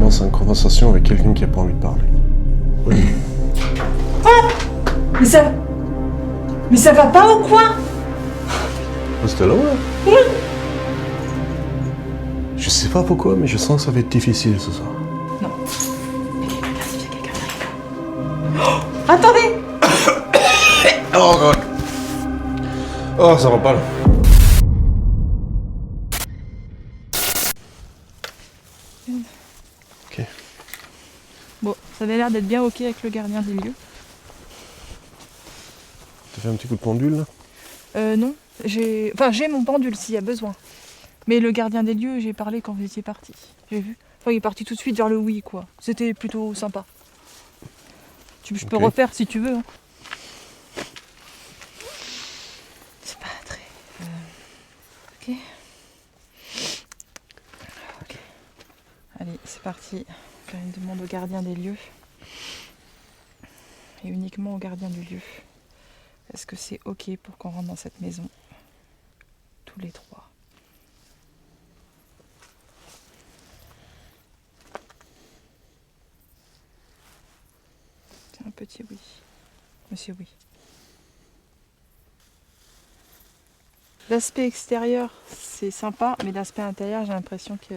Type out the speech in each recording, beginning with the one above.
pense à une conversation avec quelqu'un qui a pas envie de parler. Oui. Ah! Mais ça va pas ou quoi? C'était long, là? Oui. Je sais pas pourquoi, mais je sens que ça va être difficile ce soir. Non. Il y a quelqu'un derrière. Oh, attendez! Oh, God. Oh, ça va pas, là. Ok. Bon, ça avait l'air d'être bien ok avec le gardien des lieux. T'as fait un petit coup de pendule, là? Non, j'ai mon pendule s'il y a besoin. Mais le gardien des lieux, j'ai parlé quand vous étiez parti. J'ai vu. Enfin, il est parti tout de suite vers le oui, quoi. C'était plutôt sympa. Je peux refaire si tu veux. Hein. C'est pas très... Ok. Ok. Allez, c'est parti. Faire une demande au gardien des lieux. Et uniquement au gardien du lieu. Est-ce que c'est ok pour qu'on rentre dans cette maison? Tous les trois. C'est un petit oui. Monsieur oui. L'aspect extérieur, c'est sympa, mais l'aspect intérieur, j'ai l'impression que...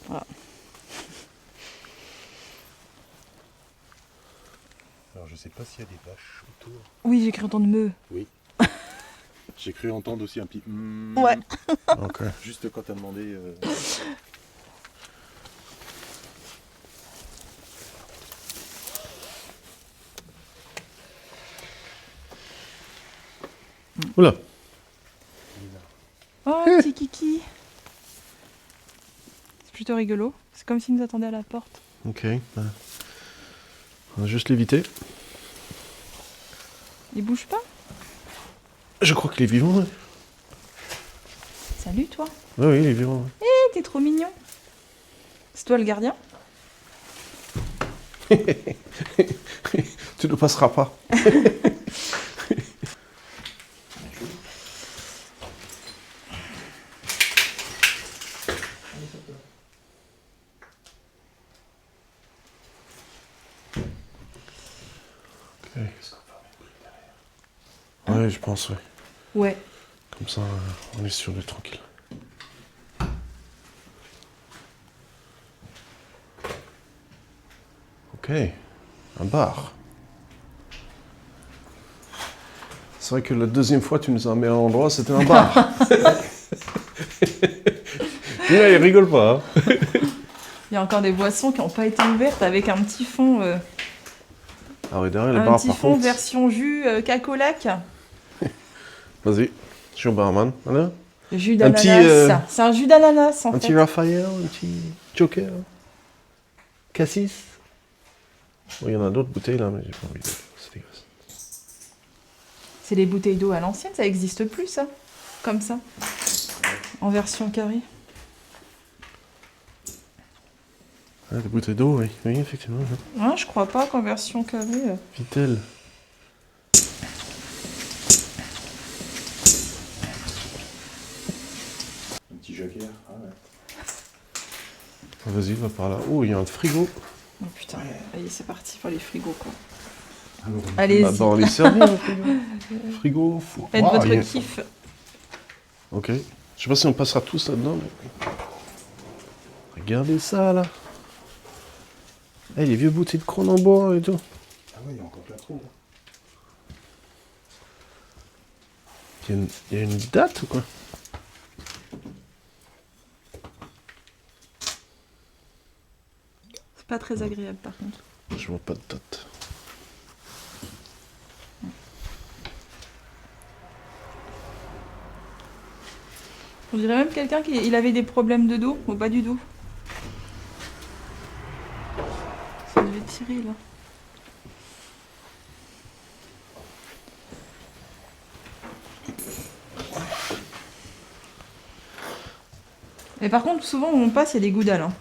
Voilà. Alors je sais pas s'il y a des vaches autour. Oui, j'ai cru entendre me. Oui. J'ai cru entendre aussi un petit Ouais. Ok. juste quand t'as demandé. Oula. Oh, petit kiki. C'est plutôt rigolo. C'est comme s'il nous attendait à la porte. Ok. On va juste l'éviter. Il bouge pas? Je crois qu'il est vivant, ouais. Salut, toi. Oui, oui, il est vivant, ouais. Eh, t'es trop mignon. C'est toi le gardien? Tu ne passeras pas. Ouais, je pense, ouais. Ouais. Comme ça, on est sûr d'être tranquille. Ok, un bar. C'est vrai que la deuxième fois, tu nous as mis à un endroit, c'était un bar. Là, il rigole pas. Hein. Il y a encore des boissons qui n'ont pas été ouvertes avec un petit fond. Ah oui, derrière les Un bars, petit par fond contre. version jus cacolac. Vas-y, je suis au barman. Voilà. Le jus Un petit, d'ananas. C'est un jus d'ananas en Un fait. petit Raphaël, un petit Joker. Cassis. Bon, il y en a d'autres bouteilles là, mais j'ai pas envie de. C'est dégueulasse. C'est les bouteilles d'eau à l'ancienne, ça existe plus ça. Comme ça. En version carrée. Ah, des bouteilles d'eau, oui, oui, effectivement. Hein, je crois pas qu'en version carrée. Vitel. Un petit joker. Ah ouais. Vas-y, va par là. Oh, il y a un frigo. Oh putain, allez, c'est parti pour les frigos quoi. Alors, Allez-y. Bah, on les servir, le frigo. Frigo, four. Faites Waouh, votre il y a- kiff. Ok. Je sais pas si on passera tous là-dedans, mais. Regardez ça, là. Eh, les vieux bouteilles de Cronenbourg et tout. ah ouais, il y a encore plein trop. Il y a une date ou quoi? C'est pas très agréable par contre. Je vois pas de date. On dirait même quelqu'un qui il avait des problèmes de dos au bas du dos. Ça devait tirer là. Et par contre, souvent où on passe, il y a des goudales. Hein.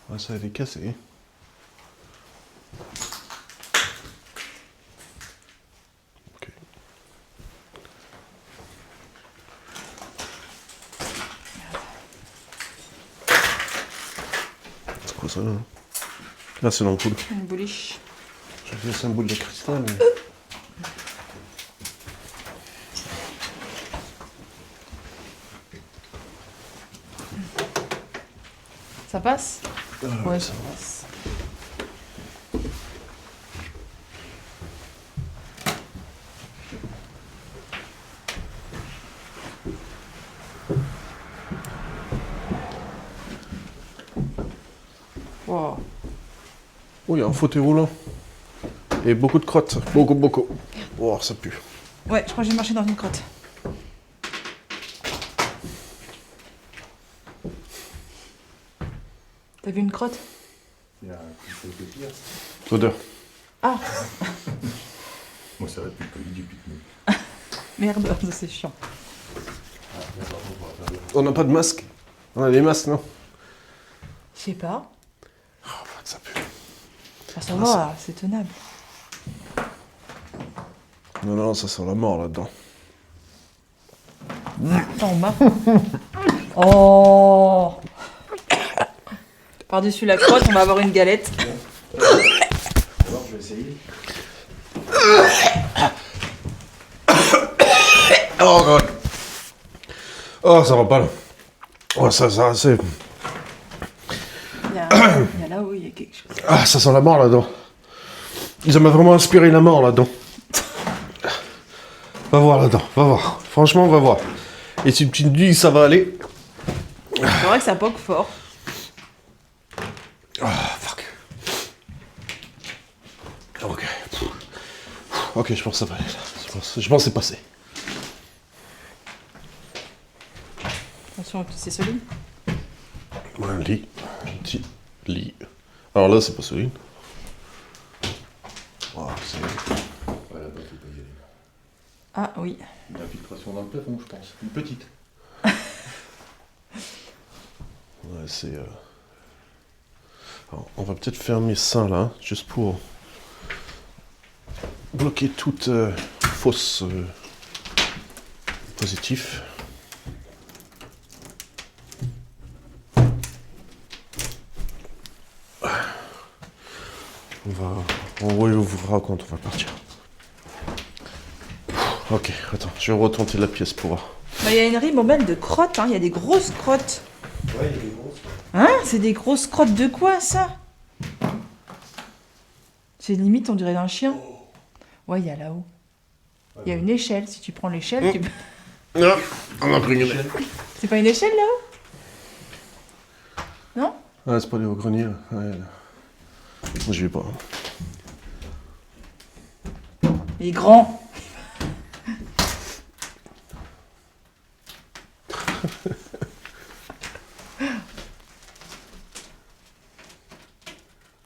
Ouais, ça a été cassé. Ok. pas ça. Hein. Là, c'est l'ampoule. Une bouliche. J'ai fait c'est un boule de cristal. Mais... Ça passe? Ah, Ouais, ça ça passe. Wow. Oh, il y a un fauteuil roulant. Et beaucoup de crottes. Beaucoup. Oh, ça pue. Ouais, je crois que j'ai marché dans une crotte. T'as vu une crotte? Il y a un petit peu de pire. Odeur. Ah, Moi, ça va être plus du pitbull. merde, ça c'est chiant. On n'a pas de masque. On a des masques, non? Je sais pas. Oh, ça pue. Ah, ça va, c'est tenable. Non, ça sent la mort là-dedans. Attends, on m'a. Oh. Par-dessus la crotte, on va avoir une galette. Alors, je vais essayer. Oh, God. Oh, ça va pas là. Oh, ça, c'est... Il y a là-haut, il y a quelque chose. Ah, ça sent la mort là-dedans. Ils m'ont vraiment inspiré la mort là-dedans. Va voir là-dedans, va voir. Franchement, va voir. Et si tu me dis ça va aller... C'est vrai que ça poque fort. Ah, fuck. Ok. Ok, je pense que ça va aller là. Je pense que c'est passé. Attention, c'est solide. Un lit. Un petit lit. Alors là, c'est pas solide. Oh, c'est... Ouais, là-bas, faut pas y aller. Ah oui. Une infiltration dans le plafond, je pense. Une petite. Ouais, c'est... Alors, on va peut-être fermer ça là, juste pour bloquer toute fausse positif. On réouvrira quand on va partir. Ok, attends, je vais retenter la pièce pour voir. Bah, il y a une ribambelle de crottes, hein. Il y a des grosses crottes. Ouais, il y a des grosses. Hein? C'est des grosses crottes de quoi, ça? C'est limite, on dirait d'un chien. Ouais, il y a là-haut. Il y a une échelle. Si tu prends l'échelle, tu peux... Non, on a pris une... C'est pas une échelle, là-haut? Non? Ah, c'est pas aller au grenier, là. Ouais, là. Moi, j'y vais pas. Il est grand.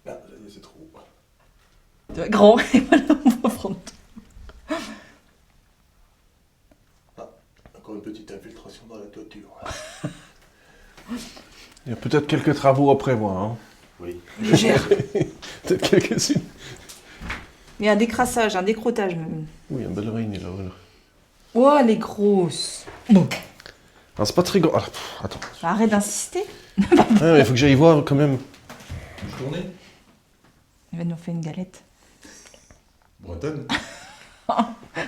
Ah, ça y est, c'est trop. Grand. Et voilà, on va prendre tout. Ah, encore une petite infiltration dans la toiture. Il y a peut-être quelques travaux après moi. Hein. Oui. Je gère. Peut-être quelques-unes. Il y a un décrassage, un décrottage même. Oui, un ballerine est là. Voilà. Oh, elle est grosse. Bon. Ah, c'est pas très grand. Ah, attends. Arrête d'insister. Ah, mais il faut que j'aille voir quand même. Vous tournez Elle va nous faire une galette. Bretonne.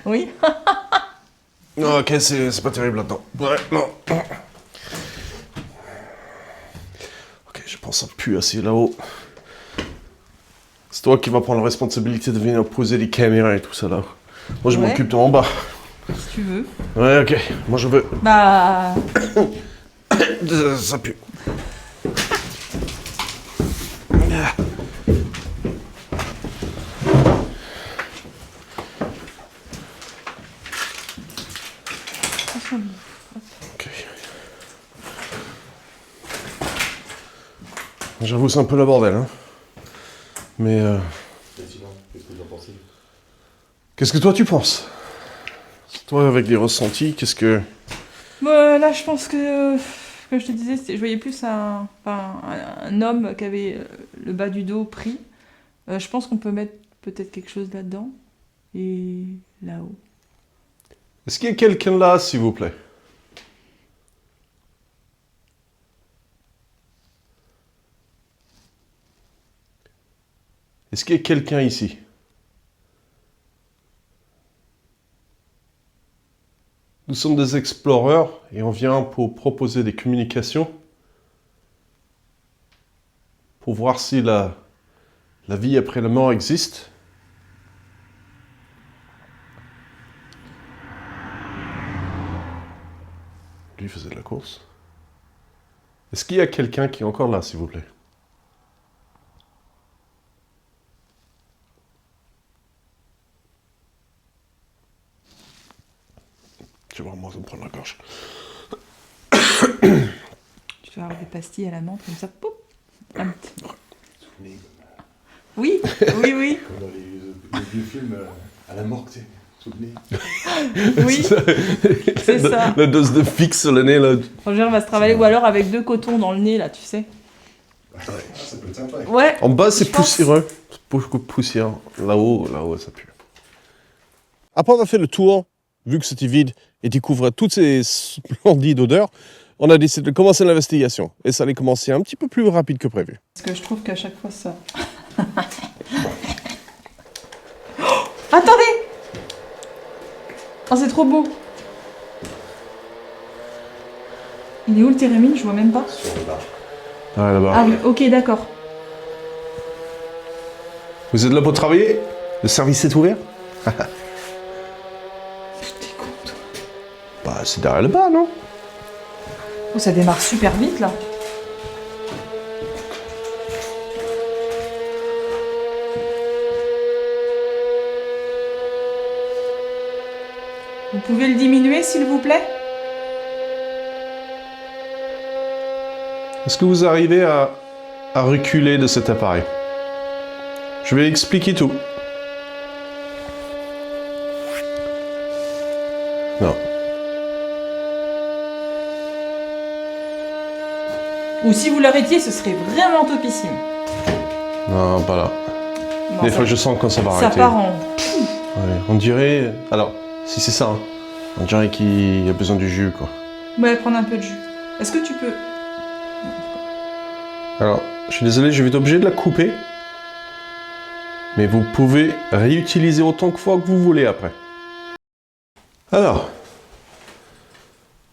Oui. Non, ok, c'est pas terrible là-dedans. Ouais, non. Ok, je pense que ça pue assez là-haut. C'est toi qui vas prendre la responsabilité de venir poser les caméras et tout ça là. Moi, je Ouais. m'occupe de en bas. Si tu veux. Ouais, ok. Moi, je veux. Bah. Ça pue. Ok. J'avoue, c'est un peu le bordel, hein. Mais Et sinon, qu'est-ce que vous en pensez? qu'est-ce que toi tu penses? Toi, avec des ressentis, qu'est-ce que... Là, je pense que. Comme je te disais, je voyais plus un homme qui avait le bas du dos pris. Je pense qu'on peut mettre peut-être quelque chose là-dedans. Et là-haut. Est-ce qu'il y a quelqu'un là, s'il vous plaît? Est-ce qu'il y a quelqu'un ici? Nous sommes des explorers et on vient pour proposer des communications pour voir si la vie après la mort existe. Lui faisait de la course. Est-ce qu'il y a quelqu'un qui est encore là, s'il vous plaît? Je vais voir, moi, ça me prend la gorge. Tu vas avoir des pastilles à la menthe comme ça. Poup, un petit- Souvenez, Oui, oui, oui. comme dans les vieux films à la mort, tu sais. Souvenez. Oui, c'est ça. La dose de fixe sur le nez, là. Roger va se travailler, ou alors avec 2 cotons dans le nez, là, tu sais. Ah, ça peut être sympa. Ouais. En bas, c'est Je pense. poussiéreux. Beaucoup de poussière. Là-haut, ça pue. Après avoir fait le tour, vu que c'était vide, et découvrir toutes ces splendides odeurs, on a décidé de commencer l'investigation. Et ça allait commencer un petit peu plus rapide que prévu. Parce que je trouve qu'à chaque fois, ça... Oh, attendez. Oh, c'est trop beau. Il est où le térémine? Je vois même pas. Sur le bas. Ah, là-bas. Ah oui, ok, d'accord. Vous êtes là pour travailler? Le service est ouvert? T'es con, toi. Bah, c'est derrière le bas, non? Oh, ça démarre super vite, là. Vous pouvez le diminuer, s'il vous plaît? Est-ce que vous arrivez à reculer de cet appareil? Je vais expliquer tout. Non. Ou si vous l'arrêtiez, ce serait vraiment topissime. Non, pas là. Non, Des ça- fois, je sens quand ça va ça arrêter. part en... Ouais, on dirait... Alors, si c'est ça, hein, on dirait qu'il y a besoin du jus, quoi. Ouais, prendre un peu de jus. Est-ce que tu peux... Alors, je suis désolé, je vais être obligé de la couper. Mais vous pouvez réutiliser autant de fois que vous voulez après. Alors,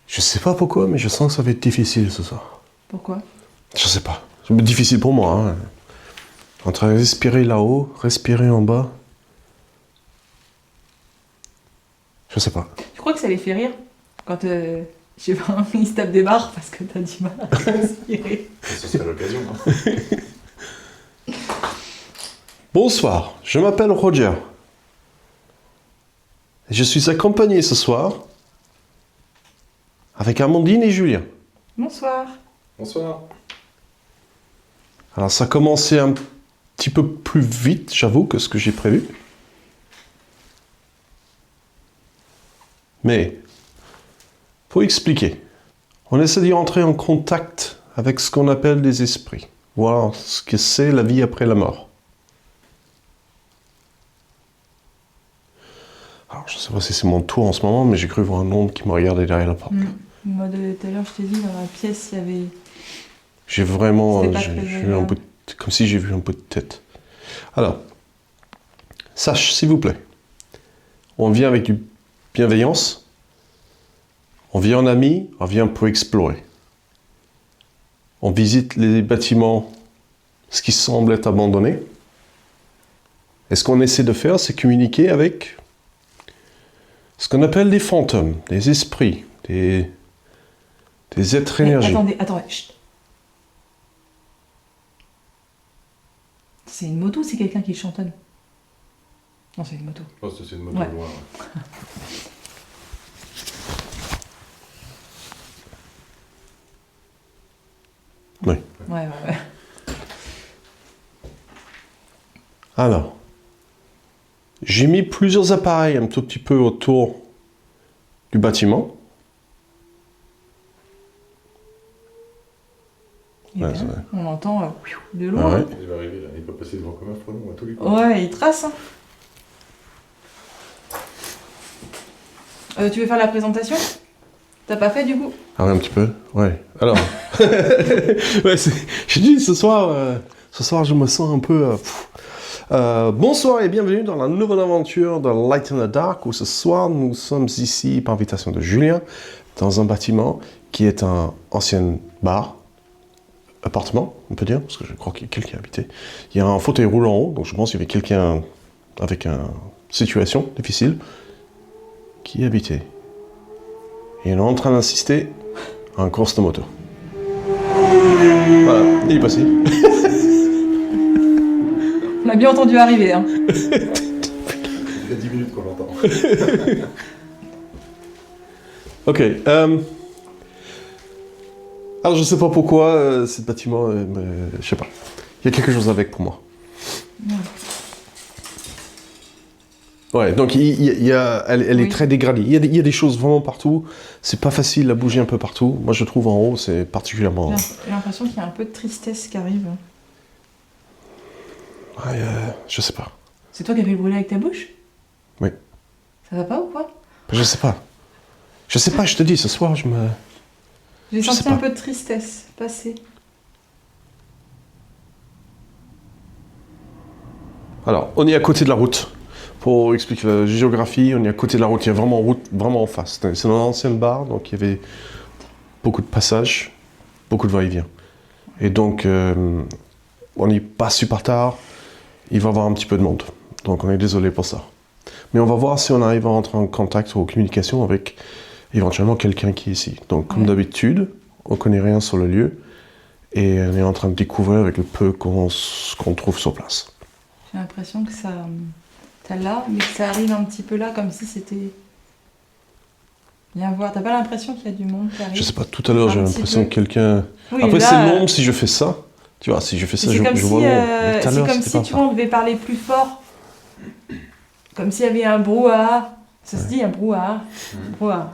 je sais pas pourquoi, mais je sens que ça va être difficile ce soir. Pourquoi? Je sais pas. C'est difficile pour moi. Hein. Entre respirer là-haut, respirer en bas. Je sais pas. Tu crois que ça les fait rire? Quand, je sais pas, ils se tapent des barres parce que t'as du mal à respirer. Ce serait l'occasion. Hein. Bonsoir, je m'appelle Roger. Et je suis accompagné ce soir avec Amandine et Julien. Bonsoir. Bonsoir. Alors ça a commencé un petit peu plus vite, j'avoue, que ce que j'ai prévu. Mais, pour expliquer, on essaie d'y entrer en contact avec ce qu'on appelle des esprits. Voir ce que c'est la vie après la mort. Alors, je ne sais pas si c'est mon tour en ce moment, mais j'ai cru voir un homme qui me regardait derrière la porte. Moi, tout à l'heure, je t'ai dit, dans la pièce, il y avait... J'ai vraiment... C'était pas j'ai très vu un agréable. bout de- comme si j'ai vu un bout de tête. Alors, sache, s'il vous plaît, on vient avec du bienveillance, on vient en ami, on vient pour explorer. On visite les bâtiments, ce qui semble être abandonné. Et ce qu'on essaie de faire, c'est communiquer avec ce qu'on appelle des fantômes, des esprits, des êtres Mais énergie. attendez, chut. C'est une moto ou c'est quelqu'un qui chantonne? Non, c'est une moto. Je pense que c'est une moto Ouais. loin. Oui. Ouais. Alors, j'ai mis plusieurs appareils un tout petit peu autour du bâtiment. Et Ouais, bien, c'est vrai. on entend de Ah loin. ouais. Il va arriver là, il peut passer devant comme un frelon à tous les coups. Ouais, il trace. Hein. Tu veux faire la présentation? T'as pas fait du coup? Ah ouais, un petit peu. Ouais. Alors, ouais, j'ai dit ce soir, je me sens un peu. Bonsoir et bienvenue dans la nouvelle aventure de Light in the Dark, où ce soir nous sommes ici par invitation de Julien, dans un bâtiment qui est un ancien bar, appartement, on peut dire, parce que je crois qu'il y a quelqu'un habité. Il y a un fauteuil roulant en haut, donc je pense qu'il y avait quelqu'un avec une situation difficile qui y habitait. Et on est en train d'assister à une course de moto. Voilà, il est passé. On l'a bien entendu arriver. Hein. Il y a 10 minutes qu'on l'entend. Ok. Alors je sais pas pourquoi ce bâtiment, je sais pas. Il y a quelque chose avec pour moi. Ouais, donc elle Oui. est très dégradée. Il y a des choses vraiment partout. C'est pas facile à bouger un peu partout. Moi je trouve en haut c'est particulièrement. J'ai l'impression qu'il y a un peu de tristesse qui arrive. Ouais, je sais pas. C'est toi qui as fait le brûler avec ta bouche? Oui. Ça va pas ou quoi? Je sais pas. Je sais pas. Je te dis ce soir je me. J'ai Je sais senti un pas. peu de tristesse passer. Alors on est à côté de la route. Pour expliquer la géographie, on est à côté de la route. Il y a vraiment route vraiment en face. C'est un ancien bar, donc il y avait beaucoup de passages, beaucoup de va-et-vient. Et donc, on y passe super tard. Il va y avoir un petit peu de monde. Donc, on est désolé pour ça. Mais on va voir si on arrive à rentrer en contact ou en communication avec éventuellement quelqu'un qui est ici. Donc, comme d'habitude, on connaît rien sur le lieu. Et on est en train de découvrir avec le peu qu'on trouve sur place. J'ai l'impression que ça... T'as là, mais que ça arrive un petit peu là, comme si c'était... Viens voir. T'as pas l'impression qu'il y a du monde qui arrive? Je sais pas, tout à l'heure, j'ai Un l'impression petit que quelqu'un... Oui, Après, là, c'est le monde si je fais ça. Tu vois, si je fais ça, c'est je comme si, vois le monde. Mais tout à c'est l'heure, comme c'était si pas tu ça. vois, on devait parler plus fort. Comme s'il y avait un brouhaha. Ça se dit, un brouhaha. Brouhaha.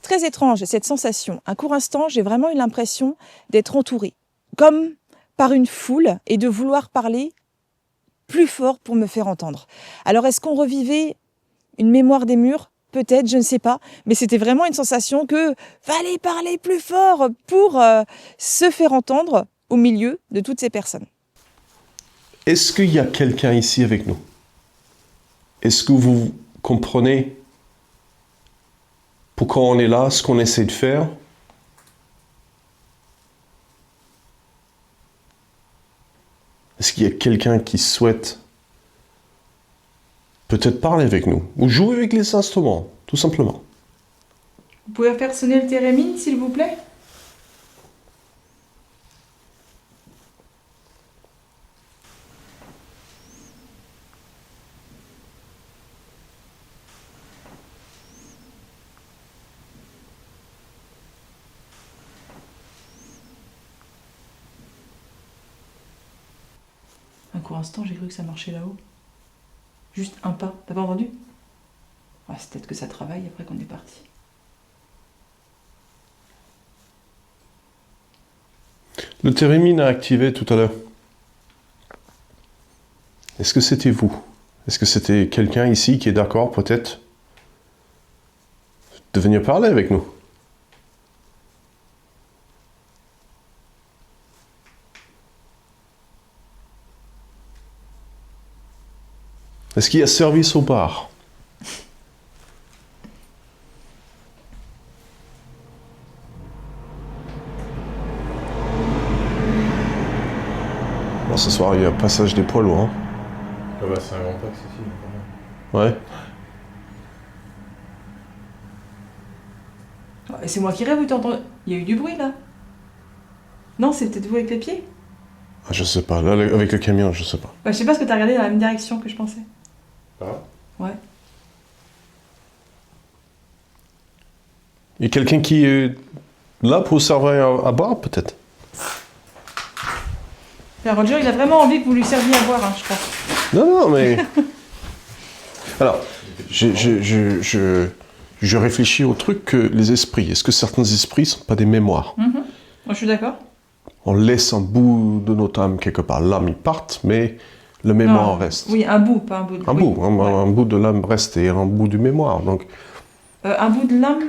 Très étrange cette sensation. Un court instant, j'ai vraiment eu l'impression d'être entourée, comme par une foule, et de vouloir parler plus fort pour me faire entendre. Alors est-ce qu'on revivait une mémoire des murs? Peut-être, je ne sais pas, mais c'était vraiment une sensation que fallait parler plus fort pour se faire entendre au milieu de toutes ces personnes. Est-ce qu'il y a quelqu'un ici avec nous? Est-ce que vous comprenez pourquoi on est là, ce qu'on essaie de faire? Est-ce qu'il y a quelqu'un qui souhaite peut-être parler avec nous ou jouer avec les instruments, tout simplement? Vous pouvez faire sonner le thérémine, s'il vous plaît? Un court instant, j'ai cru que ça marchait là-haut. Juste un pas. T'as pas entendu? Ah, c'est peut-être que ça travaille après qu'on est parti. Le thérémine a activé tout à l'heure. Est-ce que c'était vous? Est-ce que c'était quelqu'un ici qui est d'accord peut-être de venir parler avec nous? Est-ce qu'il y a service au bar? Bon, ce soir, il y a un passage des poids lourds. Hein. Ah bah, c'est un grand axe ici, quand même. Ouais. Ah, c'est moi qui rêve ou t'as entendu? Il y a eu du bruit là? Non, c'est peut-être vous avec les pieds? Ah, je sais pas. Là, avec le camion, je sais pas. Bah, je sais pas ce que t'as regardé dans la même direction que je pensais. Ah, Ouais. Il y a quelqu'un qui est là pour servir à boire, peut-être? Là, Roger, il a vraiment envie que vous lui serviez à boire, hein, je crois. Non, non, mais... Alors, je réfléchis au truc que les esprits. Est-ce que certains esprits sont pas des mémoires? Moi, je suis d'accord. On laisse un bout de notre âme quelque part. L'âme, ils partent, mais le mémoire Non. reste. Oui, un bout, pas un bout. Un oui. bout, un Ouais. bout de l'âme reste et un bout du mémoire. Donc, Un bout de l'âme,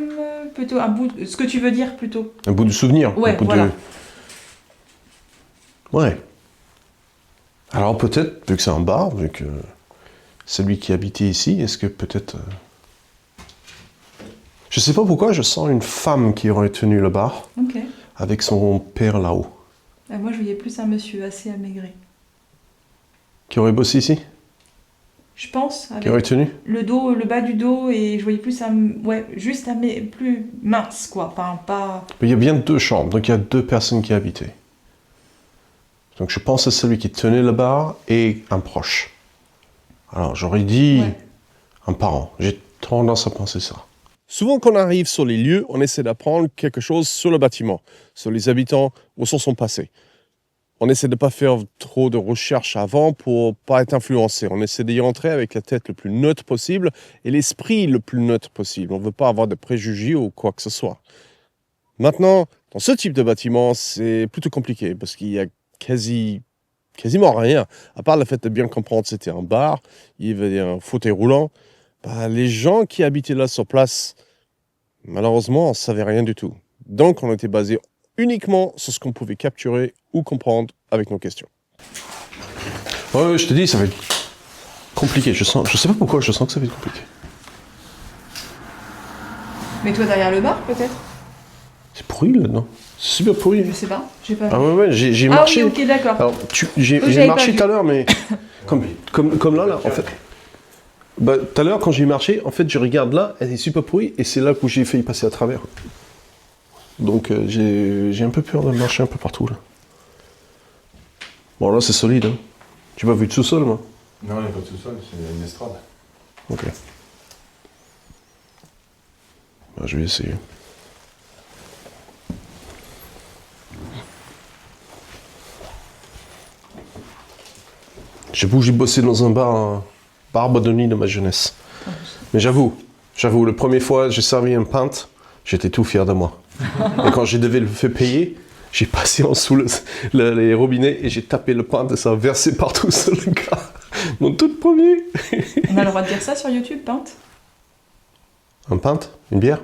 plutôt. Un bout ce que tu veux dire, plutôt. un bout du souvenir. Ouais, un bout voilà. de... Ouais. Alors peut-être, vu que c'est un bar, vu que c'est lui qui habitait ici, est-ce que peut-être... Je sais pas pourquoi, je sens une femme qui aurait tenu le bar Ok. avec son père là-haut. Moi, je voyais plus un monsieur assez amaigri. Qui aurait bossé ici? Je pense, Qui avec aurait tenu? le dos, le bas du dos, et je voyais plus un... Ouais, juste un... plus mince, quoi. Enfin, pas... Mais il y a bien 2 chambres, donc il y a 2 personnes qui habitaient. Donc je pense que c'est celui qui tenait le bar et un proche. Alors j'aurais dit Ouais. un parent. J'ai tendance à penser ça. Souvent quand on arrive sur les lieux, on essaie d'apprendre quelque chose sur le bâtiment, sur les habitants ou sur son passé. On essaie de ne pas faire trop de recherches avant pour pas être influencé. On essaie d'y entrer avec la tête le plus neutre possible et l'esprit le plus neutre possible. On ne veut pas avoir de préjugés ou quoi que ce soit. Maintenant, dans ce type de bâtiment, c'est plutôt compliqué parce qu'il y a quasiment rien. À part le fait de bien comprendre que c'était un bar, il y avait un fauteuil roulant. Les gens qui habitaient là sur place, malheureusement, on ne savait rien du tout. Donc, on était basé uniquement sur ce qu'on pouvait capturer ou comprendre avec nos questions. Ouais, je te dis, ça va être compliqué. Je sais pas pourquoi, je sens que ça va être compliqué. Mais toi, derrière le bar, peut-être? C'est pourri là-dedans. C'est super pourri. Je sais pas, j'ai pas... Ah ouais, j'ai Ah marché. oui, ok, d'accord. Alors, j'ai j'avais pas marché vu. tout à l'heure, mais comme là, en fait. Tout à l'heure, quand j'ai marché, en fait, je regarde là, elle est super pourrie, et c'est là où j'ai failli passer à travers. Donc, j'ai un peu peur de marcher un peu partout, là. Bon, là, c'est solide, hein. Tu m'as vu tout seul, moi. Non, il n'y a pas de sous-sol, c'est une estrade. Ok. Je vais essayer. J'avoue, j'ai bossé dans un bar de nuit de ma jeunesse. Mais j'avoue, la première fois j'ai servi un pinte, j'étais tout fier de moi. Et quand j'ai devais le faire payer, j'ai passé en dessous les robinets et j'ai tapé le pinte et ça a versé partout sur le gars. Mon tout premier. On a le droit de dire ça sur YouTube, Pinte? Un pinte? Une bière?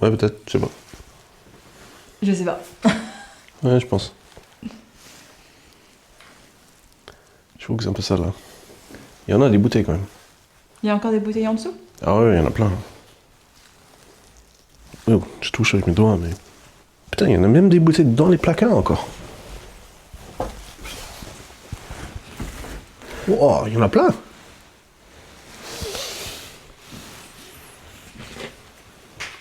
Ouais, peut-être, je sais pas. Je sais pas. Ouais, je pense. Je trouve que c'est un peu ça, là. Il y en a des bouteilles, quand même. Il y a encore des bouteilles en dessous? Ah ouais, il y en a plein. Oh, je touche avec mes doigts, mais... Putain, il y en a même des bouteilles dans les placards, encore. Oh, il y en a plein.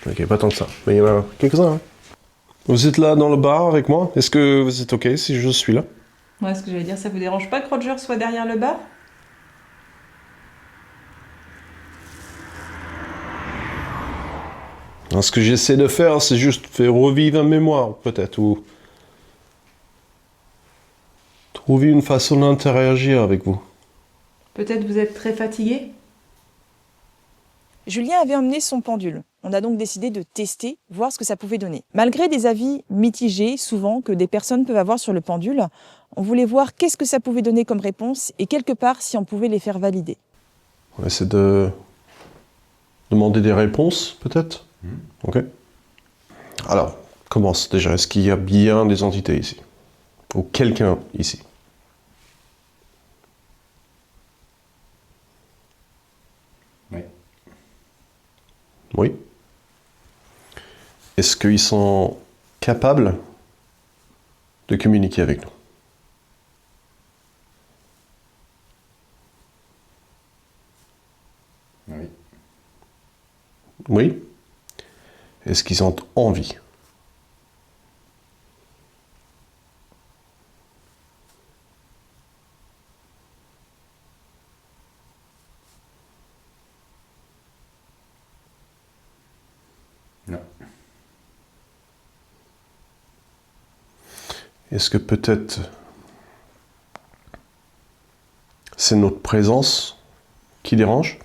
Ok, pas tant que ça. Mais il y en a quelques-uns, hein. Vous êtes là dans le bar avec moi? Est-ce que vous êtes ok si je suis là? Ouais, ce que j'allais dire, ça vous dérange pas que Roger soit derrière le bar? Alors, ce que j'essaie de faire, c'est juste faire revivre une mémoire, peut-être, ou... trouver une façon d'interagir avec vous. Peut-être vous êtes très fatigué? Julien avait emmené son pendule. On a donc décidé de tester, voir ce que ça pouvait donner. Malgré des avis mitigés, souvent, que des personnes peuvent avoir sur le pendule, on voulait voir qu'est-ce que ça pouvait donner comme réponse et quelque part si on pouvait les faire valider. On essaie de demander des réponses, peut-être. Ok. Alors, commence déjà. Est-ce qu'il y a bien des entités ici? Ou quelqu'un ici? Oui. Oui. Est-ce qu'ils sont capables de communiquer avec nous? Oui. Oui. Est-ce qu'ils ont envie? Non. Est-ce que peut-être c'est notre présence qui dérange?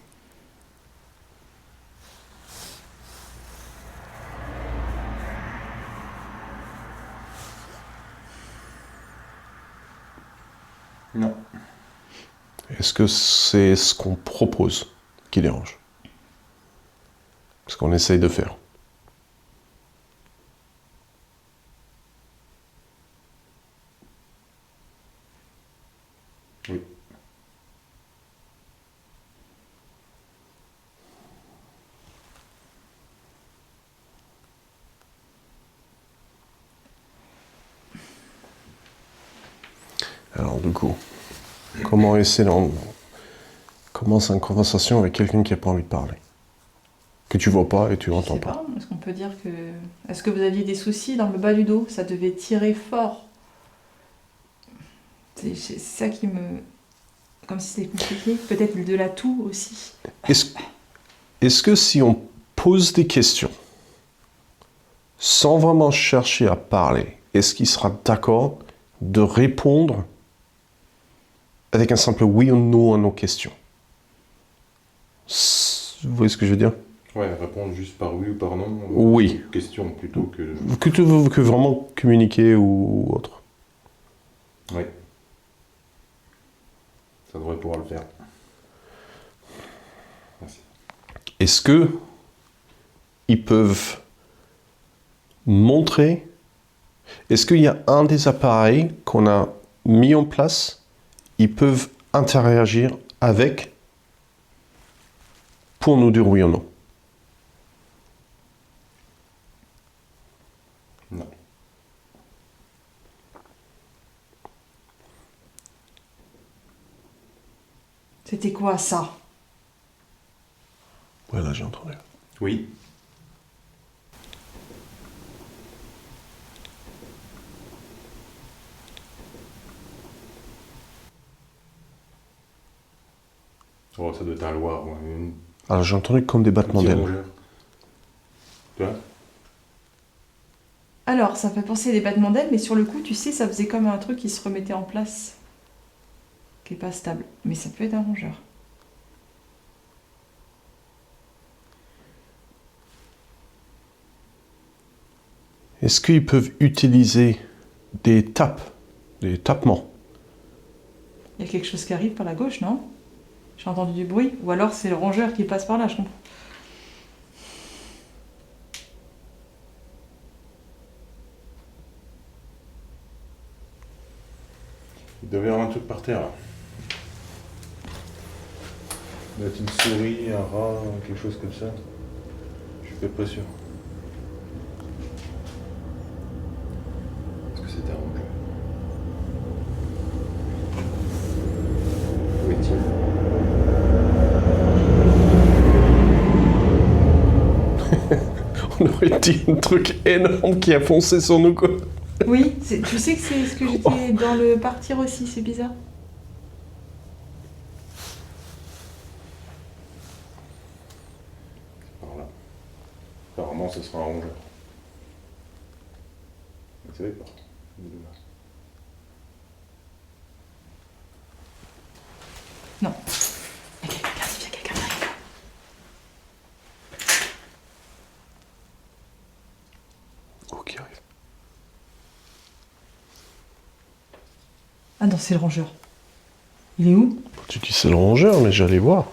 Non. Est-ce que c'est ce qu'on propose qui dérange? Ce qu'on essaye de faire? Alors du coup, commence une conversation avec quelqu'un qui n'a pas envie de parler. Que tu vois pas et tu Je n'entends sais pas. pas, est-ce qu'on peut dire que... Est-ce que vous aviez des soucis dans le bas du dos? Ça devait tirer fort. C'est ça qui me... Comme si c'était compliqué. Peut-être de la toux aussi. Est-ce que si on pose des questions, sans vraiment chercher à parler, est-ce qu'il sera d'accord de répondre avec un simple oui ou non à nos questions? Vous voyez ce que je veux dire? Ouais, répondre juste par oui ou par non. Oui. Question plutôt que... Que vraiment communiquer ou autre. Oui. Ça devrait pouvoir le faire. Merci. Est-ce que ils peuvent montrer... Est-ce qu'il y a un des appareils qu'on a mis en place, ils peuvent interagir avec pour nous dire oui ou non? Non. C'était quoi ça? Ouais, là j'ai entendu. Oui. Oh, ça doit être un loir, ouais. Alors j'ai entendu comme des battements petit d'ailes. rongeur. Tu vois? Alors, ça fait penser à des battements d'ailes, mais sur le coup, tu sais, ça faisait comme un truc qui se remettait en place. Qui est pas stable. Mais ça peut être un rongeur. Est-ce qu'ils peuvent utiliser des tapements? Il y a quelque chose qui arrive par la gauche, non? J'ai entendu du bruit. Ou alors c'est le rongeur qui passe par là, je comprends. Il devait y avoir un truc par terre, là. Il doit être une souris, un rat, quelque chose comme ça. Je suis pas sûr. Est-ce que c'était un rongeur? Où est-il? On aurait dit un truc énorme qui a foncé sur nous, quoi. Oui, tu sais que c'est ce que j'étais dans le partir aussi, c'est bizarre. Par là. Apparemment, ce sera un rongeur. Vous savez pas. Non. Il y a quelqu'un qui arrive, il y a quelqu'un qui arrive. Oh, qui arrive. Ah non, c'est le rongeur. Il est où? Tu dis c'est le rongeur, mais j'allais voir.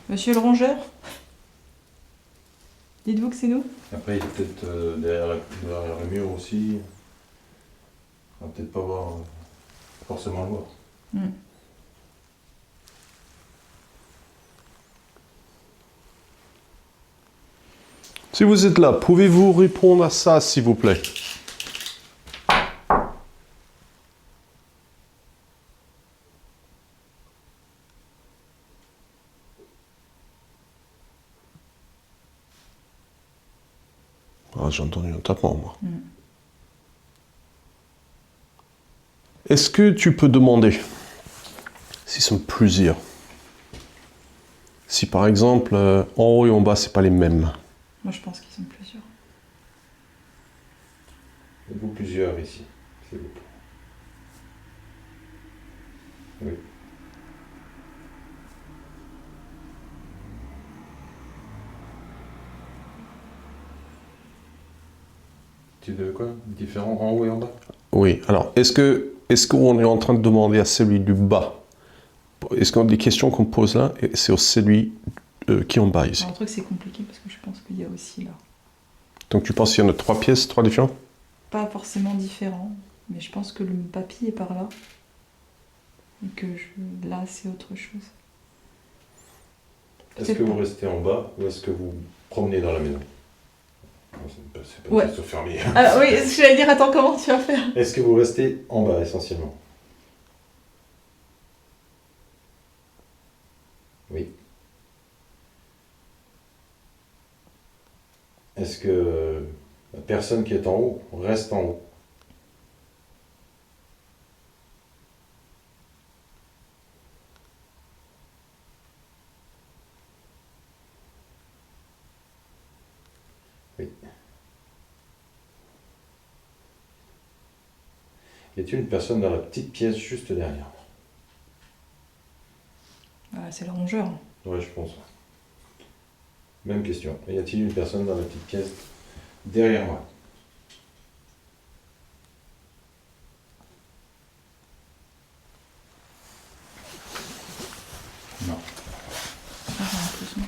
Monsieur le rongeur? Dites-vous que c'est nous? Après, il est peut-être derrière le mur aussi. On va peut-être pas voir forcément le voir. Hmm. Si vous êtes là, pouvez-vous répondre à ça, s'il vous plaît? Ah, j'ai entendu un tapement, moi. Mm. Est-ce que tu peux demander, s'ils sont plusieurs, si par exemple, en haut et en bas, c'est pas les mêmes? Moi, je pense qu'ils sont plusieurs. Êtes-vous plusieurs ici, s'il vous plaît? Oui. Tu veux quoi? Différent en haut et en bas? Oui, alors, est-ce qu'on est en train de demander à celui du bas? Est-ce qu'on a des questions qu'on pose là, et c'est au celui qui est en bas ici? Alors, le truc, c'est compliqué parce que je pense qu'il y a aussi là. Donc tu penses qu'il y en a 3 pièces, 3 différents? Pas forcément différents, mais je pense que le papy est par là. Et que là, c'est autre chose. Est-ce que vous restez en bas ou est-ce que vous promenez dans la maison? Non, c'est pas Ouais. une question fermée. Ah oui, je vais dire, attends, comment tu vas faire? Est-ce que vous restez en bas essentiellement? Oui. Est-ce que la personne qui est en haut reste en haut? Oui. Y a-t-il une personne dans la petite pièce juste derrière? Ah, c'est le rongeur. Ouais, je pense. Même question. Y a-t-il une personne dans la petite pièce derrière moi? Non. Ah, j'ai l'impression que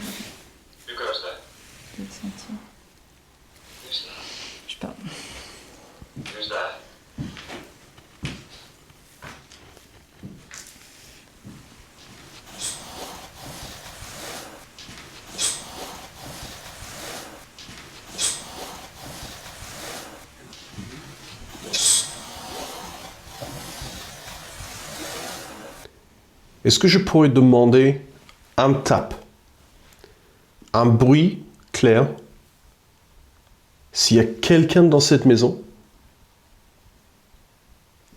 je vais le sentir. Je sais pas. Est-ce que je pourrais demander un tap, un bruit clair, s'il y a quelqu'un dans cette maison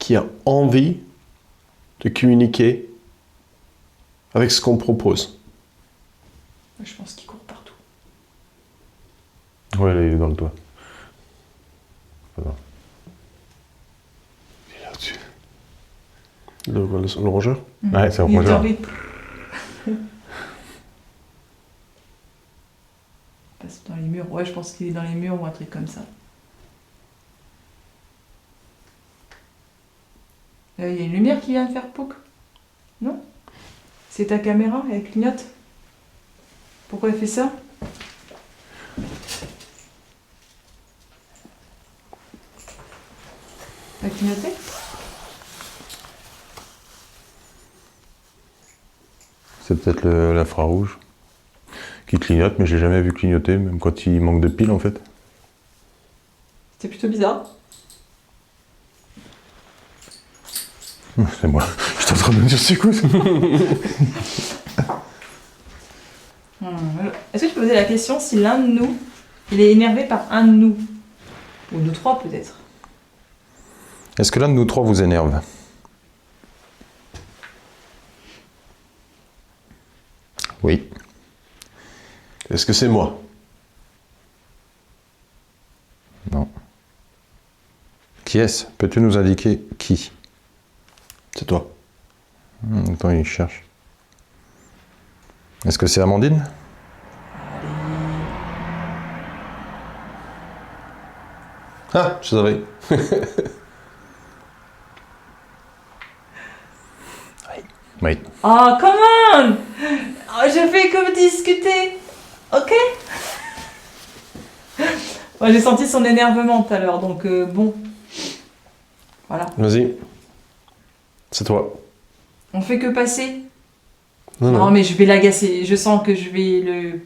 qui a envie de communiquer avec ce qu'on propose? Je pense qu'il court partout. Ouais, là, il est dans le toit. Il est là-dessus. Le rongeur? Ouais, c'est un Il est rongeur. en rythme. Passe dans les murs. Ouais, je pense qu'il est dans les murs ou un truc comme ça. Il y a une lumière qui vient de faire pouc. Non? C'est ta caméra, elle clignote. Pourquoi elle fait ça? Elle a clignoté? C'est peut-être l'infrarouge qui clignote, mais je l'ai jamais vu clignoter, même quand il manque de piles en fait. C'est plutôt bizarre. C'est moi. Je suis en train de me dire c'est quoi ça? Est-ce que tu peux poser la question si l'un de nous, il est énervé par un de nous? Ou nous trois peut-être. Est-ce que l'un de nous trois vous énerve? Oui. Est-ce que c'est moi? Non. Qui est-ce? Peux-tu nous indiquer qui? C'est toi. Attends, il cherche. Est-ce que c'est Amandine? Ah, je savais. Oui. Oh, come on! Oh, je fais que discuter. Ok? Moi, j'ai senti son énervement tout à l'heure, donc bon. Voilà. Vas-y. C'est toi. On fait que passer. Non, Non, non. mais je vais l'agacer. Je sens que je vais le...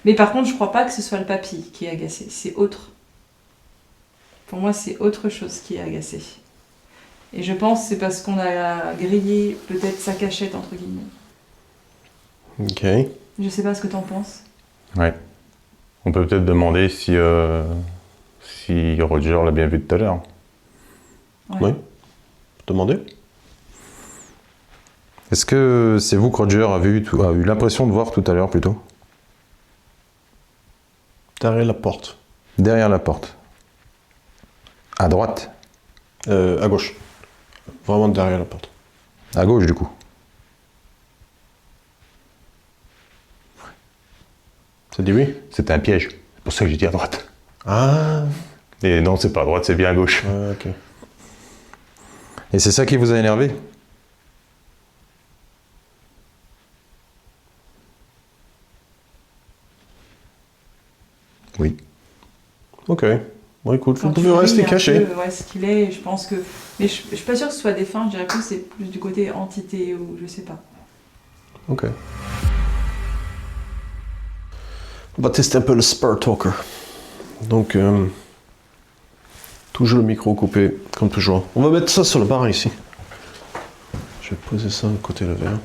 Mais par contre, je crois pas que ce soit le papy qui est agacé. C'est autre. Pour moi, c'est autre chose qui est agacé. Et je pense que c'est parce qu'on a grillé peut-être sa cachette, entre guillemets. Ok. Je sais pas ce que t'en penses. Ouais. On peut peut-être demander si Roger l'a bien vu tout à l'heure. Oui. Demandez. Est-ce que c'est vous que Roger a eu l'impression de voir tout à l'heure plutôt? Derrière la porte. Derrière la porte. À droite. À gauche. Vraiment derrière la porte. À gauche du coup. Ça dit oui? C'était un piège. C'est pour ça que j'ai dit à droite. Ah. Et non, c'est pas à droite, c'est bien à gauche. Ouais, ok. Et c'est ça qui vous a énervé? Oui. Ok. Bon, écoute, vous Quand pouvez tu rester ris un caché. peu, ouais, ce qu'il est, je pense que... Mais je suis pas sûre que ce soit défunt, je dirais que c'est plus du côté entité ou je sais pas. Ok. On va tester un peu le Spirit Talker. Donc, toujours le micro coupé, comme toujours. On va mettre ça sur le bar ici. Je vais poser ça à côté le verre.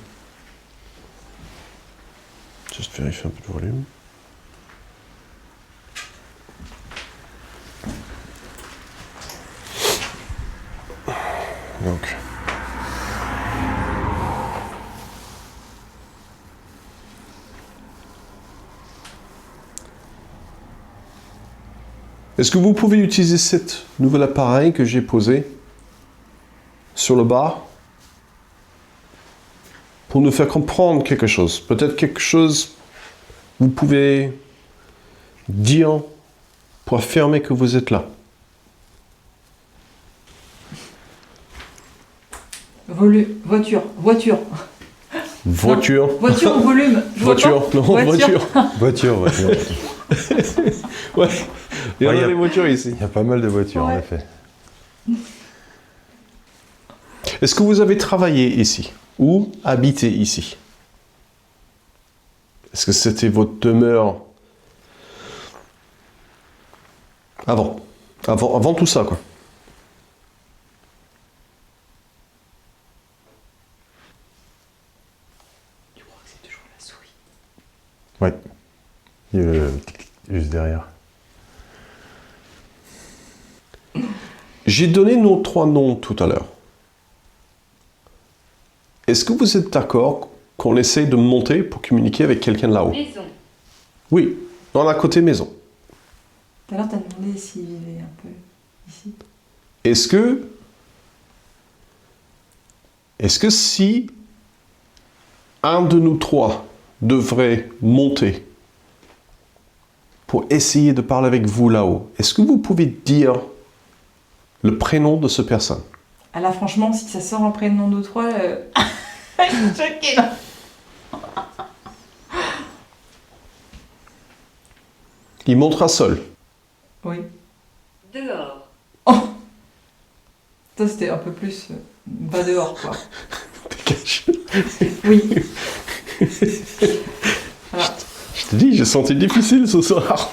Juste vérifier un peu de volume. Donc. Est-ce que vous pouvez utiliser cet nouvel appareil que j'ai posé sur le bar pour nous faire comprendre quelque chose? Peut-être quelque chose vous pouvez dire pour affirmer que vous êtes là. Voiture. Voiture. Voiture ou volume? Je vois Voiture, pas. non, voiture. Voiture. Ouais, il y en Ouais, a des voitures ici. Il y a pas mal de voitures, en Ouais. effet. Est-ce que vous avez travaillé ici ou habité ici? Est-ce que c'était votre demeure avant tout ça, quoi? Tu crois que c'est toujours la souris? Ouais. Il y a le juste derrière. J'ai donné nos 3 noms tout à l'heure. Est-ce que vous êtes d'accord qu'on essaye de monter pour communiquer avec quelqu'un là-haut? Maison. Oui, dans la côté maison. Tout à l'heure, t'as demandé s'il vivait un peu ici. Est-ce que si un de nous 3 devrait monter pour essayer de parler avec vous là-haut, est-ce que vous pouvez dire le prénom de cette personne? Ah là, franchement, si ça sort un prénom de 3, je suis choquée là. Il montera seul. Oui. Dehors. Ça, c'était un peu plus. Pas dehors, quoi. Dégage. Oui. Voilà. Je te dis, j'ai senti difficile ce soir.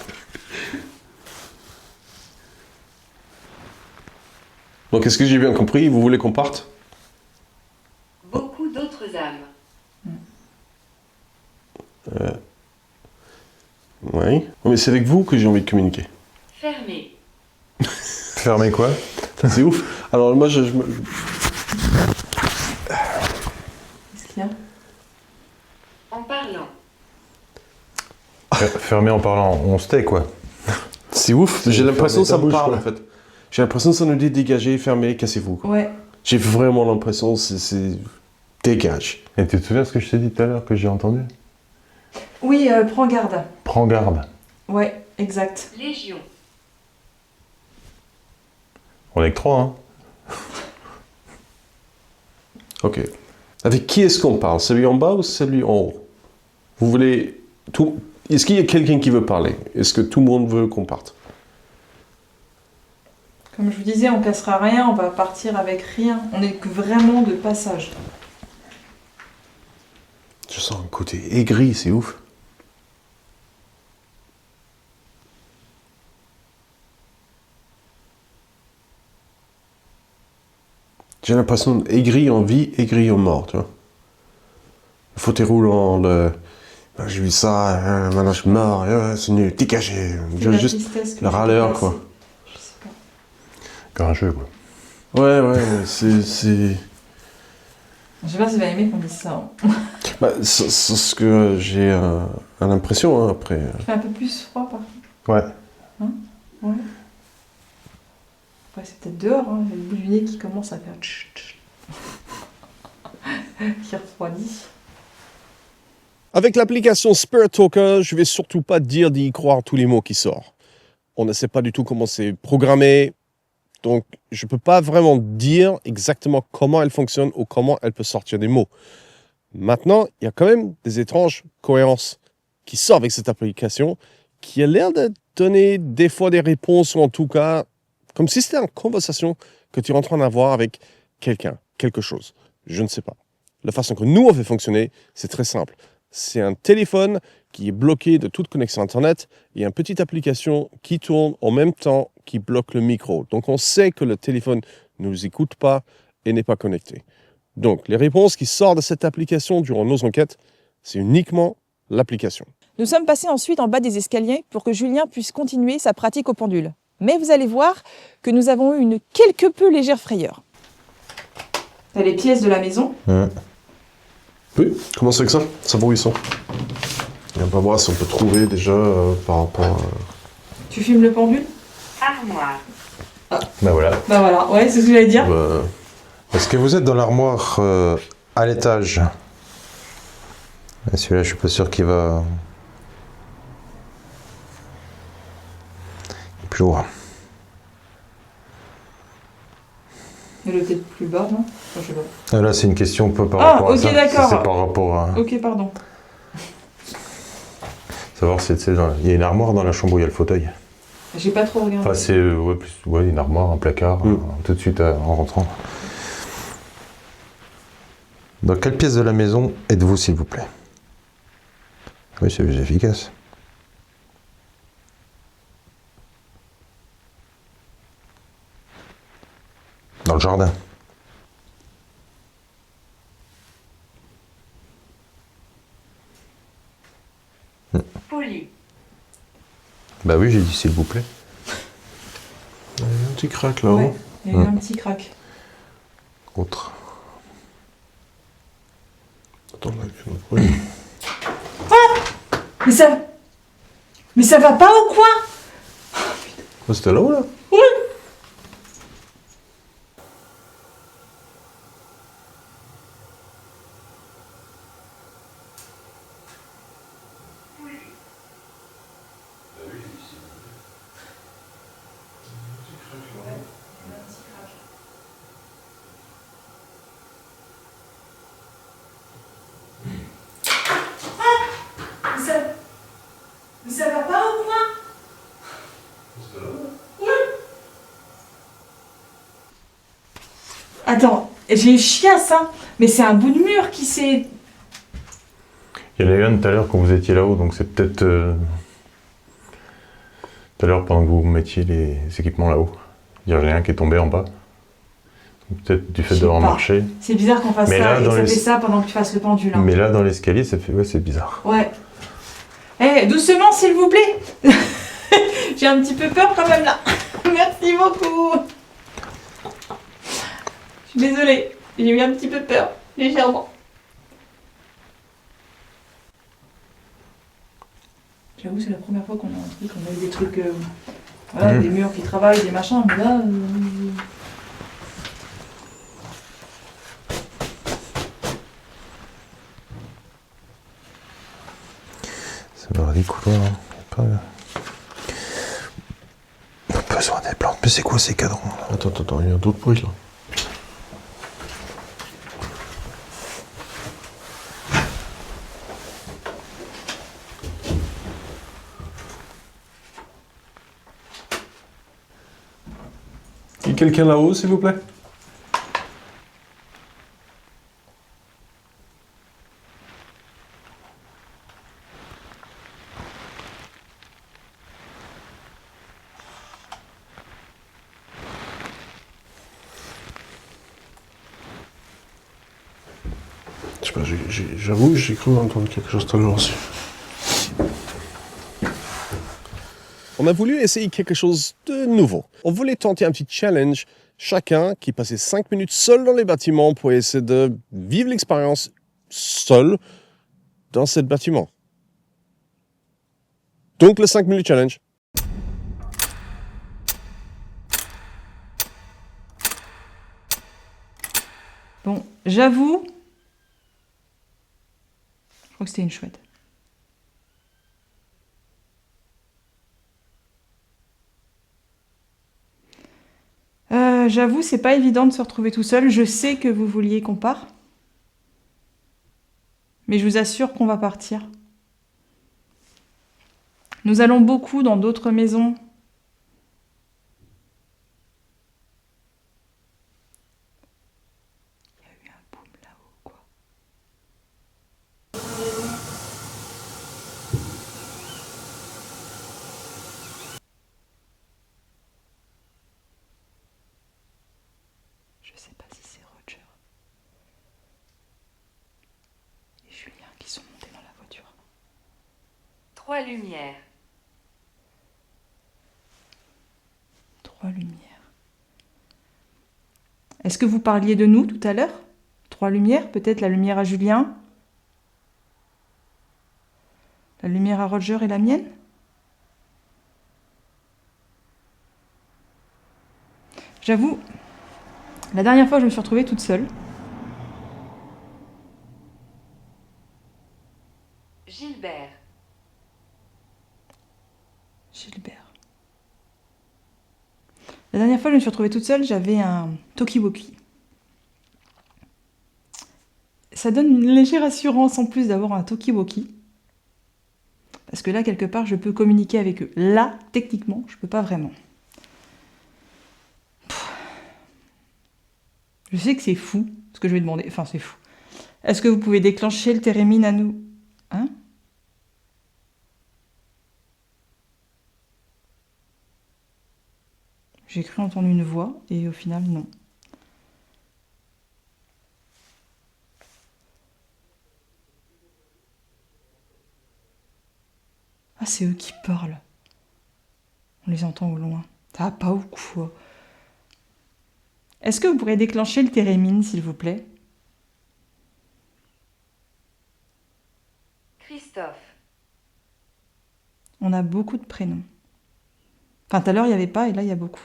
Donc, est-ce que j'ai bien compris? Vous voulez qu'on parte? Beaucoup d'autres âmes. Oui. Oh, mais c'est avec vous que j'ai envie de communiquer. Fermé. Fermez quoi? C'est ouf. Alors, moi, Qu'est-ce qu'il y a? En parlant. Fermez en parlant. On se tait, quoi. C'est ouf. J'ai l'impression que ça fermer me ta parle, en bouche, fait. J'ai l'impression que ça nous dit dégagez, fermez, cassez-vous, quoi. Ouais. J'ai vraiment l'impression que c'est... Dégage. Et tu te souviens ce que je t'ai dit tout à l'heure que j'ai entendu? Oui, prends garde. Prends garde. Ouais, exact. Légion. On est que 3, hein. Ok. Avec qui est-ce qu'on parle? Celui en bas ou celui en haut? Vous voulez... Tout... Est-ce qu'il y a quelqu'un qui veut parler? Est-ce que tout le monde veut qu'on parte? Comme je vous disais, on cassera rien, on va partir avec rien. On est que vraiment de passage. Je sens un côté aigri, c'est ouf. J'ai l'impression aigri en vie, aigri en mort, tu vois. Le fauteuil roulant, j'ai vu ça, maintenant je suis mort, c'est nul, dégagé. C'est la Juste tristesse que le j'ai râleur, déplacée. quoi. Je sais pas. Grincheux, quoi. Ouais, c'est... Je sais pas si tu vas aimer qu'on dise ça. Hein. Bah, c'est ce que j'ai l'impression, hein, après. Il fait un peu plus froid par contre. Ouais. Ouais. Après, c'est peut-être dehors, hein. Il y a le bout du nez qui commence à faire tch, tch. Qui refroidit. Avec l'application Spirit Talker, je vais surtout pas dire d'y croire tous les mots qui sortent. On ne sait pas du tout comment c'est programmé, donc je peux pas vraiment dire exactement comment elle fonctionne ou comment elle peut sortir des mots. Maintenant, il y a quand même des étranges cohérences qui sortent avec cette application, qui a l'air de donner des fois des réponses, ou en tout cas, comme si c'était une conversation que tu es en train d'avoir avec quelqu'un, quelque chose. Je ne sais pas. La façon que nous on fait fonctionner, c'est très simple. c'est un téléphone qui est bloqué de toute connexion Internet et une petite application qui tourne en même temps qui bloque le micro. Donc on sait que le téléphone ne nous écoute pas et n'est pas connecté. Donc les réponses qui sortent de cette application durant nos enquêtes, c'est uniquement l'application. Nous sommes passés ensuite en bas des escaliers pour que Julien puisse continuer sa pratique au pendule. Mais vous allez voir que nous avons eu une quelque peu légère frayeur. T'as les pièces de la maison. Oui, comment c'est que ça? Ça vaut où ils sont? Et on va voir si on peut trouver déjà par rapport à... Tu filmes le pendule? Armoire. Bah voilà. Bah voilà, ouais, c'est ce que j'allais dire. Est-ce que vous êtes dans l'armoire à l'étage? Celui-là, je suis pas sûr qu'il va... Plus loin. Elle est peut-être plus bas, non? Enfin, je sais pas. Là, c'est une question peu par Ah, rapport à ok, ça. d'accord. C'est par rapport à... Ok, pardon. Savoir si il y a une armoire dans la chambre où il y a le fauteuil. J'ai pas trop regardé. Enfin, c'est une armoire, un placard, tout de suite en rentrant. Dans quelle pièce de la maison êtes-vous, s'il vous plaît? Oui, c'est plus efficace. Dans le jardin. Poli. Bah oui, j'ai dit s'il vous plaît. Il y a un petit crack là-haut. Ouais, il y a eu un petit crack. Autre. Attends, là, oui. Mais ça va pas ou quoi? Ah, c'était là-haut là? Mais ça va pas ou quoi? Attends, j'ai eu chiasse, hein. Mais c'est un bout de mur qui s'est... Il y en a eu un tout à l'heure quand vous étiez là-haut, donc c'est peut-être tout à l'heure pendant que vous mettiez les équipements là-haut. Il y en a un qui est tombé en bas. Donc, peut-être du fait Je sais d'avoir pas. marché. C'est bizarre qu'on fasse Mais ça là, et que dans ça les- fait ça pendant que tu fasses le pendule. Hein. Mais là dans l'escalier, ça fait. Ouais, c'est bizarre. Ouais. Eh, doucement, s'il vous plaît. J'ai un petit peu peur quand même là. Merci beaucoup. Je suis désolée. J'ai eu un petit peu peur, légèrement. J'avoue, c'est la première fois qu'on a un truc, on a eu des trucs, voilà, des murs qui travaillent, des machins, mais là... Ça va des couloirs. Pas... Besoin des plantes. Mais c'est quoi ces cadrans là? Attends, il y a d'autres bruits là. Il y a quelqu'un là-haut, s'il vous plaît? Je sais pas, j'avoue, j'ai cru entendre quelque chose tout à l'heure aussi. On a voulu essayer quelque chose de nouveau. On voulait tenter un petit challenge, chacun qui passait 5 minutes seul dans les bâtiments pour essayer de vivre l'expérience seul dans ce bâtiment. Donc le 5 minutes challenge. Bon, j'avoue... Je crois que c'était une chouette. J'avoue, c'est pas évident de se retrouver tout seul. Je sais que vous vouliez qu'on parte. Mais je vous assure qu'on va partir. Nous allons beaucoup dans d'autres maisons. Il y a eu un boom là-haut, quoi. Je sais pas si c'est Roger et Julien qui sont montés dans la voiture. 3 lumières. 3 lumières. Est-ce que vous parliez de nous tout à l'heure? 3 lumières, peut-être la lumière à Julien, la lumière à Roger et la mienne? J'avoue, la dernière fois je me suis retrouvée toute seule. Gilbert. Gilbert. La dernière fois je me suis retrouvée toute seule, j'avais un talkie-walkie. Ça donne une légère assurance en plus d'avoir un talkie-walkie. Parce que là, quelque part, je peux communiquer avec eux. Là, techniquement, je peux pas vraiment. Je sais que c'est fou, ce que je vais demander. Enfin, c'est fou. Est-ce que vous pouvez déclencher le térémine à nous? Hein? J'ai cru entendre une voix, et au final, non. Ah, c'est eux qui parlent. On les entend au loin. Ça va pas ou quoi? Est-ce que vous pourriez déclencher le térémine, s'il vous plaît? Christophe. On a beaucoup de prénoms. Enfin, tout à l'heure, il n'y avait pas, et là, il y a beaucoup.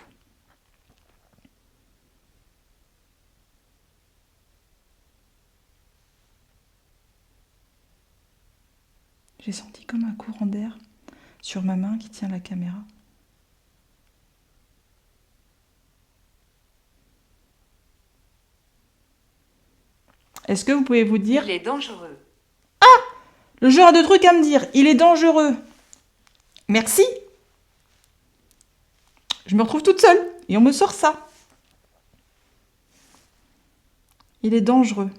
J'ai senti comme un courant d'air sur ma main qui tient la caméra. Est-ce que vous pouvez vous dire... Il est dangereux. Le genre de truc à me dire, il est dangereux. Merci. Je me retrouve toute seule et on me sort ça. Il est dangereux.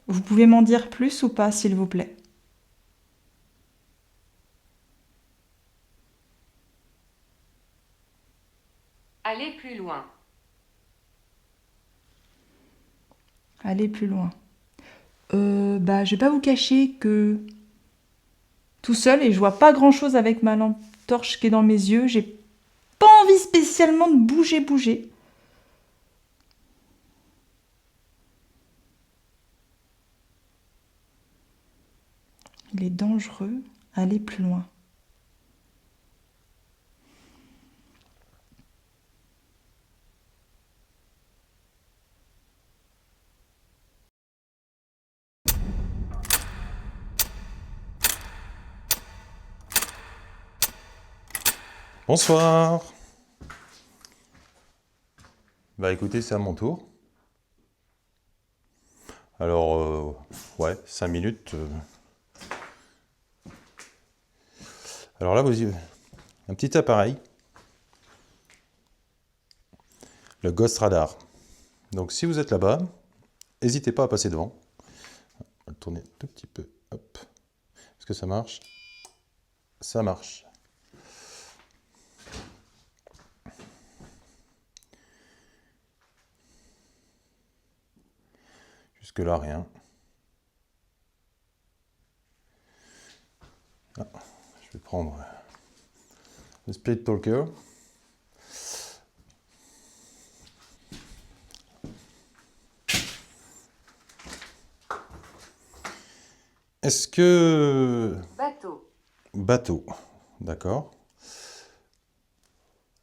Vous pouvez m'en dire plus ou pas, s'il vous plaît? Allez plus loin. Allez plus loin. Je vais pas vous cacher que tout seul, et je vois pas grand chose avec ma lampe torche qui est dans mes yeux, j'ai pas envie spécialement de bouger. Il est dangereux, allez plus loin. Bonsoir. Bah écoutez, c'est à mon tour. Alors, ouais, 5 minutes. Alors là, vous avez un petit appareil, le Ghost Radar. Donc si vous êtes là-bas, n'hésitez pas à passer devant. On va le tourner un tout petit peu. Hop. Est-ce que ça marche? Ça marche. Jusque-là, rien. Ah, je vais prendre le Split Talker. Est-ce que... Bateau. Bateau, d'accord.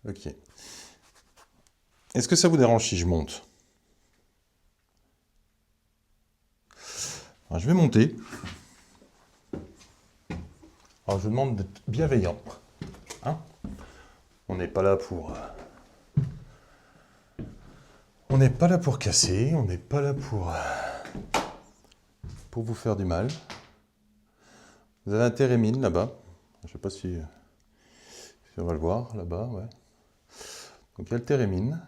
Ok. Est-ce que ça vous dérange si je monte? Alors, je vais monter. Alors, je vous demande d'être bienveillant. Hein? On n'est pas là pour... On n'est pas là pour casser, on n'est pas là pour vous faire du mal. Vous avez un térémine là-bas. Je ne sais pas si on va le voir là-bas, ouais. Donc il y a le térémine.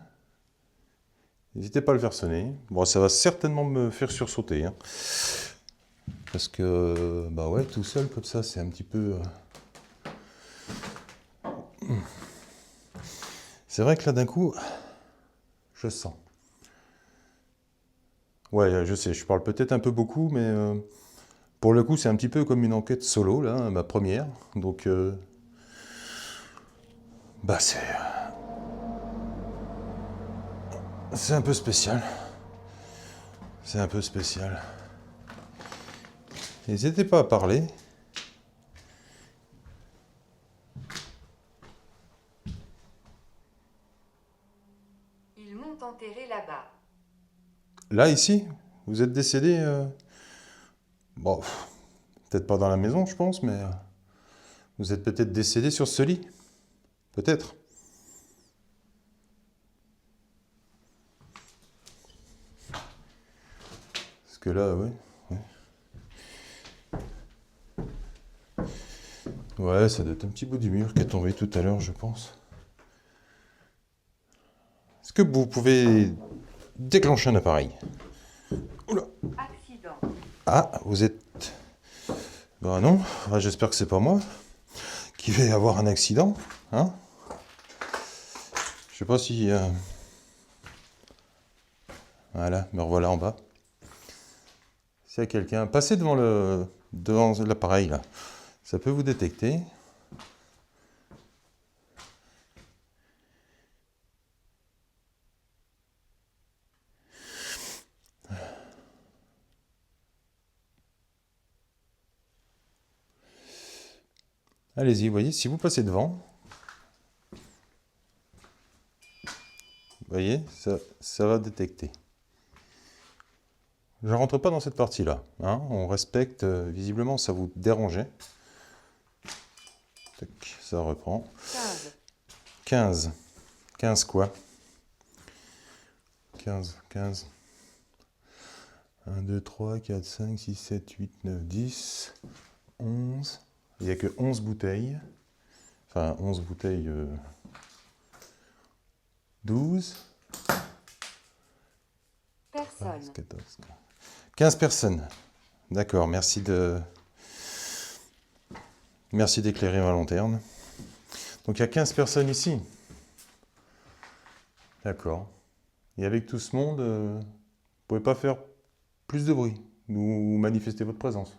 N'hésitez pas à le faire sonner. Bon, ça va certainement me faire sursauter. Hein. Parce que, bah ouais, tout seul comme ça, c'est un petit peu... C'est vrai que là, d'un coup, Je sens. Ouais, je sais, je parle peut-être un peu beaucoup, mais pour le coup, c'est un petit peu comme une enquête solo, là, ma première. Donc, bah, c'est un peu spécial. C'est un peu spécial. N'hésitez pas à parler. Ils m'ont enterré là-bas. Là, ici, vous êtes décédé bon, peut-être pas dans la maison, je pense, mais vous êtes peut-être décédé sur ce lit. Peut-être. Parce que là, oui. Ouais, ça doit être un petit bout du mur qui est tombé tout à l'heure, je pense. Est-ce que vous pouvez déclencher un appareil? Oula. Accident. Ah, vous êtes... Bah non, ah, j'espère que c'est pas moi qui vais avoir un accident, hein? Je sais pas si... Voilà, me revoilà en bas. S'il y a quelqu'un, passez devant l'appareil, là. Ça peut vous détecter. Allez-y, vous voyez, si vous passez devant, vous voyez, ça va détecter. Je ne rentre pas dans cette partie-là, hein. On respecte, visiblement, ça vous dérangeait. Tac, ça reprend. 15. 15. 15 quoi? 15. 1, 2, 3, 4, 5, 6, 7, 8, 9, 10, 11. Il n'y a que 11 bouteilles. Enfin, 11 bouteilles... 12. Personne. 14. 15 personnes. D'accord, merci d'éclairer ma lanterne. Donc il y a 15 personnes ici. D'accord. Et avec tout ce monde, vous ne pouvez pas faire plus de bruit, ou manifester votre présence.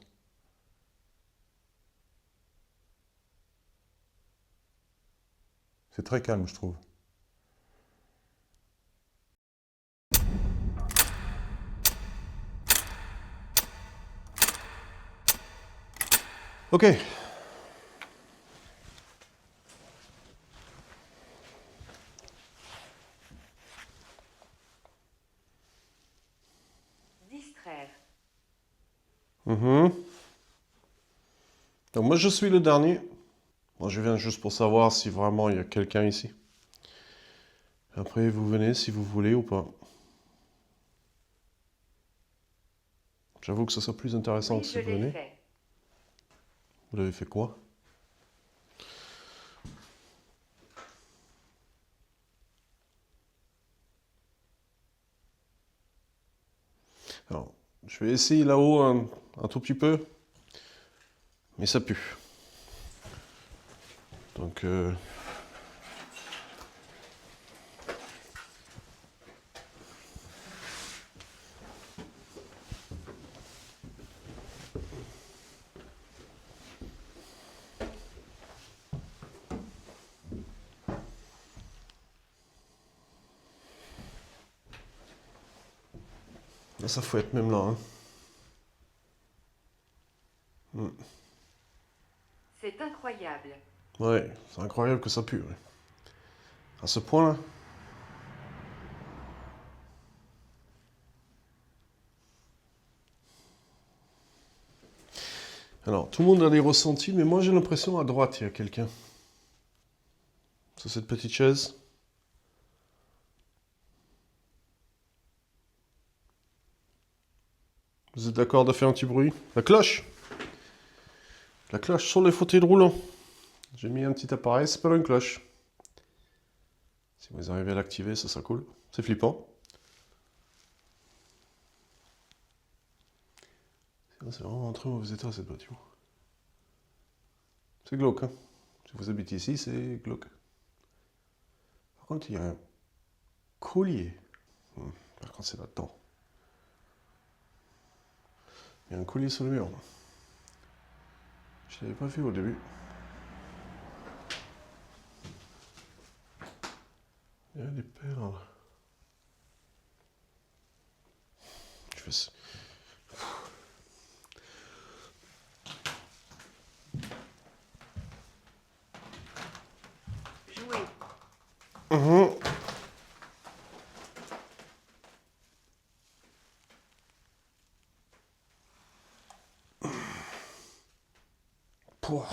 C'est très calme, je trouve. Ok. Distraire. Donc moi je suis le dernier. Moi je viens juste pour savoir si vraiment il y a quelqu'un ici. Après vous venez si vous voulez ou pas. J'avoue que ça sera plus intéressant Oui, que je si vous l'ai venez. fait. Vous l'avez fait quoi? Alors, je vais essayer là-haut un tout petit peu. Mais ça pue. Donc... Là, ça fouette même là. Hein. C'est incroyable. Ouais, c'est incroyable que ça pue. Ouais. À ce point-là. Alors, tout le monde a des ressentis, mais moi j'ai l'impression à droite, il y a quelqu'un. Sur cette petite chaise. Vous êtes d'accord de faire un petit bruit? La cloche! La cloche sur les fauteuils roulants. J'ai mis un petit appareil, c'est pas une cloche. Si vous arrivez à l'activer, ça sera cool. C'est flippant. C'est vraiment un très mauvais état cette voiture. C'est glauque, hein. Si vous habitez ici, c'est glauque. Par contre, il y a un collier. Par contre, c'est là-dedans. Il y a un collier sur le mur. Je l'avais pas vu au début. Il y a des perles. Je vais... Jouer. Pouah.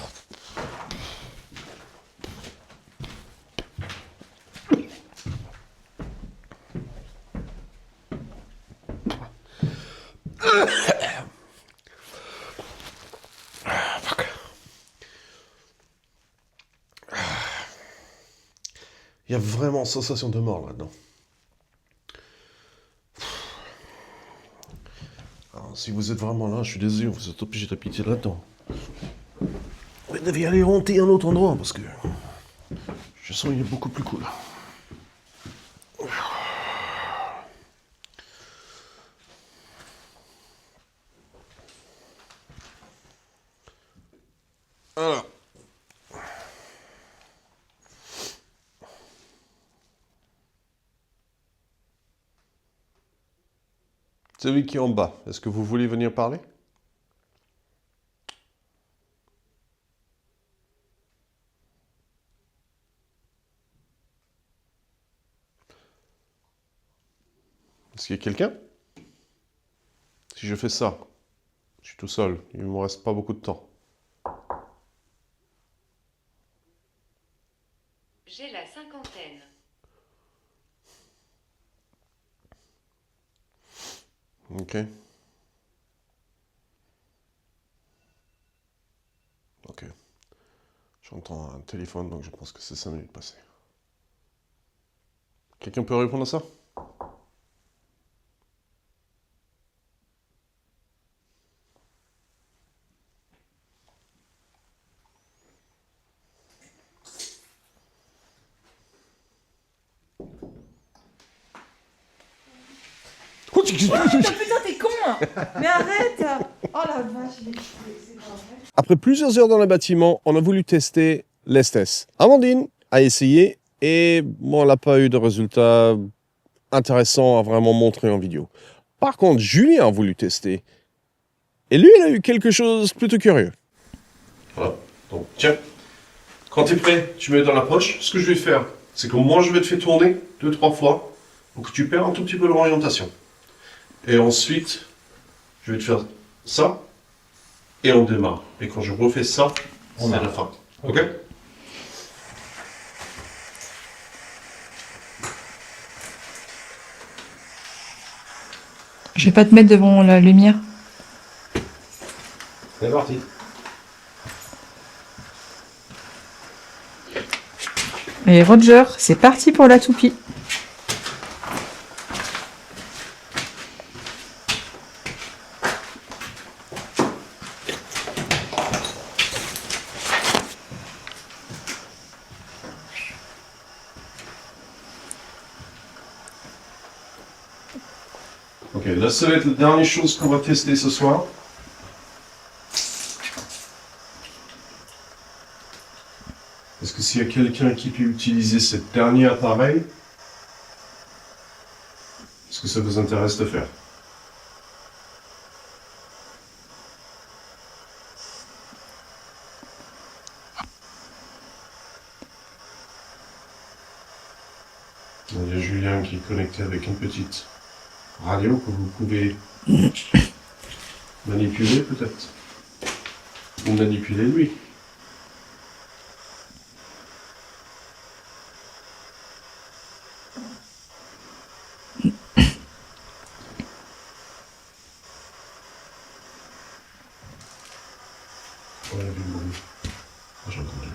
Il y a vraiment sensation de mort là-dedans. Alors, si vous êtes vraiment là, je suis désolé, vous êtes obligé d'habiter là-dedans. Vous devez aller honter un autre endroit parce que je sens qu'il est beaucoup plus cool. Alors. Celui qui est en bas, est-ce que vous voulez venir parler? Est-ce qu'il y a quelqu'un? Si je fais ça, je suis tout seul, il ne me reste pas beaucoup de temps. J'ai la cinquantaine. Ok. Ok. J'entends un téléphone, donc je pense que c'est 5 minutes passées. Quelqu'un peut répondre à ça? Oh putain, t'es con! Mais arrête! Oh la vache, c'est pas vrai. Après plusieurs heures dans le bâtiment, on a voulu tester l'Estes. Amandine a essayé et bon, elle n'a pas eu de résultats intéressants à vraiment montrer en vidéo. Par contre, Julien a voulu tester. Et lui, il a eu quelque chose de plutôt curieux. Voilà. Donc, tiens, quand tu es prêt, tu mets dans la poche. Ce que je vais faire, c'est que moi, je vais te faire tourner 2-3 fois pour que tu perds un tout petit peu l'orientation. Et ensuite, je vais te faire ça et on démarre. Et quand je refais ça, c'est la fin. Ok? Je vais pas te mettre devant la lumière. C'est parti. Et Roger, c'est parti pour la toupie. Ok, là, ça va être la dernière chose qu'on va tester ce soir. Est-ce que s'il y a quelqu'un qui peut utiliser ce dernier appareil, est-ce que ça vous intéresse de faire? Il y a Julien qui est connecté avec une petite radio que vous pouvez manipuler peut-être. Ou manipuler lui. On a vu le bruit. Ah, j'ai entendu.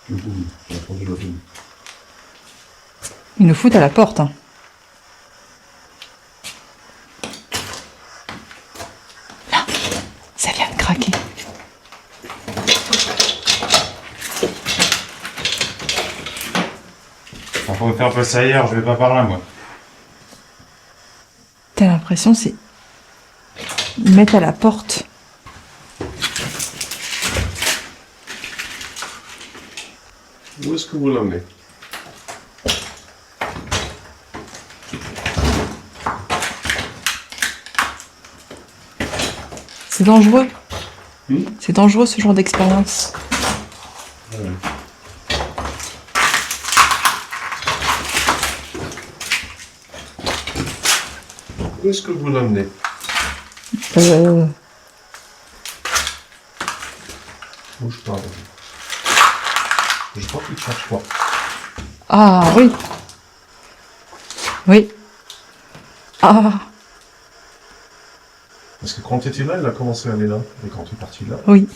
Le boum, j'ai entendu le boum. Ils nous foutent à la porte. Hein. Là, ça vient de craquer. faut me faire passer ailleurs, je vais pas par là, moi. T'as l'impression c'est mettre à la porte. Où est-ce que vous l'emmenez? C'est dangereux. C'est dangereux ce genre d'expérience. Où est-ce que vous l'emmenez? Bouge pas. Je crois qu'il ne cherche pas. Ah oui. Oui. Ah Parce que quand tu étais là, il a commencé à aller là. Et quand tu es parti là. oui.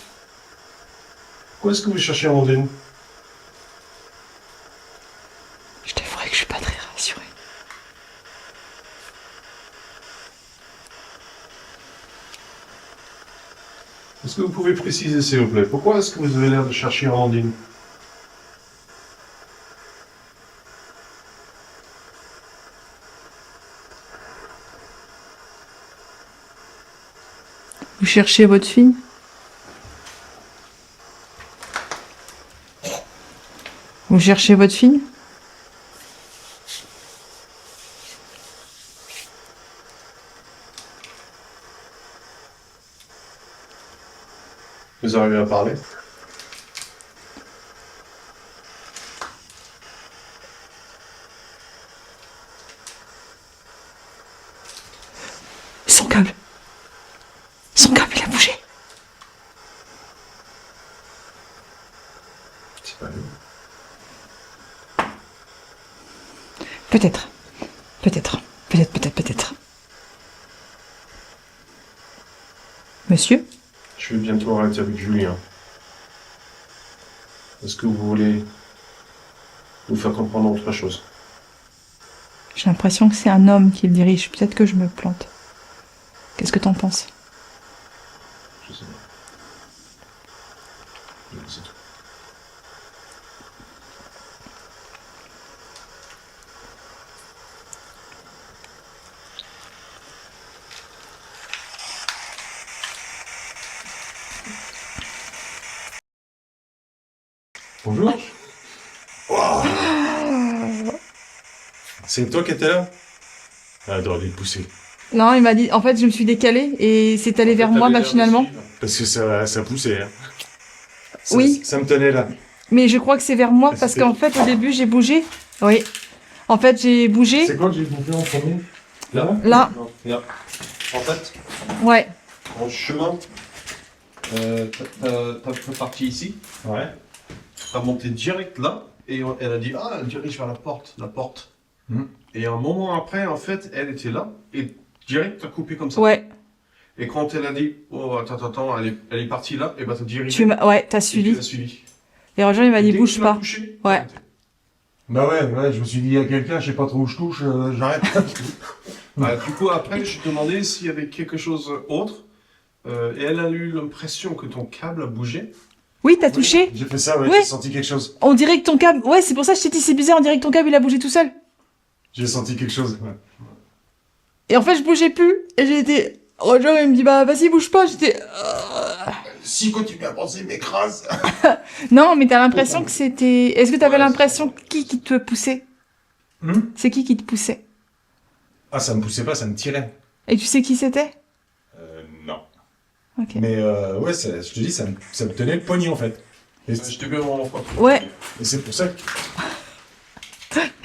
Pourquoi est-ce que vous cherchez Amandine? Je t'avouerai que je suis pas très rassurée. Est-ce que vous pouvez préciser, s'il vous plaît? Pourquoi est-ce que vous avez l'air de chercher Amandine? Vous cherchez votre fille? Vous cherchez votre fille? Vous arrivez à parler? Son câble. Son câble, il a bougé. C'est pas lui. Peut-être. Peut-être. Peut-être. Monsieur? Je vais bientôt arrêter avec Julien. Est-ce que vous voulez vous faire comprendre autre chose? J'ai l'impression que c'est un homme qui le dirige. Peut-être que je me plante. Qu'est-ce que t'en penses? Je sais pas. C'est tout. Bonjour. C'est toi qui étais là? Ah, t'aurais dû le pousser. Non, il m'a dit... En fait, je me suis décalée et c'est allé vers moi machinalement. Parce que ça poussait, hein. Oui. Ça me tenait là. Mais je crois que c'est vers moi Mais parce c'était- qu'en fait, au début, j'ai bougé. Oui. En fait, j'ai bougé. C'est quoi que j'ai compris en premier? Là? Là. Non, là. En fait, Ouais. en chemin, t'as parti ici, Ouais. t'as monté direct là, et elle a dit, ah, elle dirige vers la porte. Mhm. Et un moment après, en fait, elle était là, et direct, t'as coupé comme ça. Ouais. Et quand elle a dit, oh, attends, elle est partie là, et bah t'as dirigé. Ouais, t'as et tu suivi. l'as suivi. Et Roger, il m'a dit Dès que bouge tu l'as pas. touché, Ouais. arrêtez. Bah ouais, je me suis dit, il y a quelqu'un, je sais pas trop où je touche, j'arrête. Bah, du coup, après, je te demandais s'il y avait quelque chose autre, et elle a eu l'impression que ton câble a bougé. Oui, t'as touché. J'ai fait ça, ouais, Ouais. j'ai senti quelque chose. On dirait que ton câble... Ouais, c'est pour ça que je t'ai dit c'est bizarre, on dirait que ton câble, il a bougé tout seul. J'ai senti quelque chose, ouais. Et en fait, je bougeais plus. Et j'ai été... Roger, il me dit, bah vas-y, bouge pas. J'étais... Si continue à penser, il m'écrase. Non, mais t'as l'impression que c'était... Est-ce que t'avais l'impression qui te poussait? C'est qui te poussait? Ah, ça me poussait pas, ça me tirait. Et tu sais qui c'était? Non. Ok. Mais ouais, je te dis, ça me tenait le poignet en fait. Et Je t'ai vu en fois. Ouais. c'est pour ça que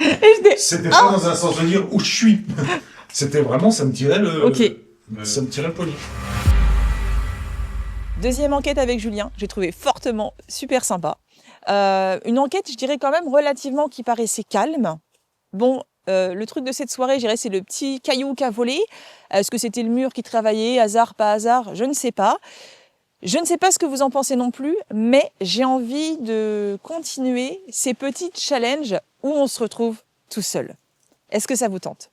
Et j'étais... c'était pas dans un sens de dire où je suis. C'était vraiment, ça me tirait le... Ok. Ça me tirait le poignet. Deuxième enquête avec Julien, j'ai trouvé fortement super sympa. Une enquête, je dirais quand même relativement qui paraissait calme. Bon, le truc de cette soirée, je dirais, c'est le petit caillou qu'a volé. Est-ce que c'était le mur qui travaillait, hasard, pas hasard, je ne sais pas. Je ne sais pas ce que vous en pensez non plus, mais j'ai envie de continuer ces petits challenges où on se retrouve tout seul. Est-ce que ça vous tente ?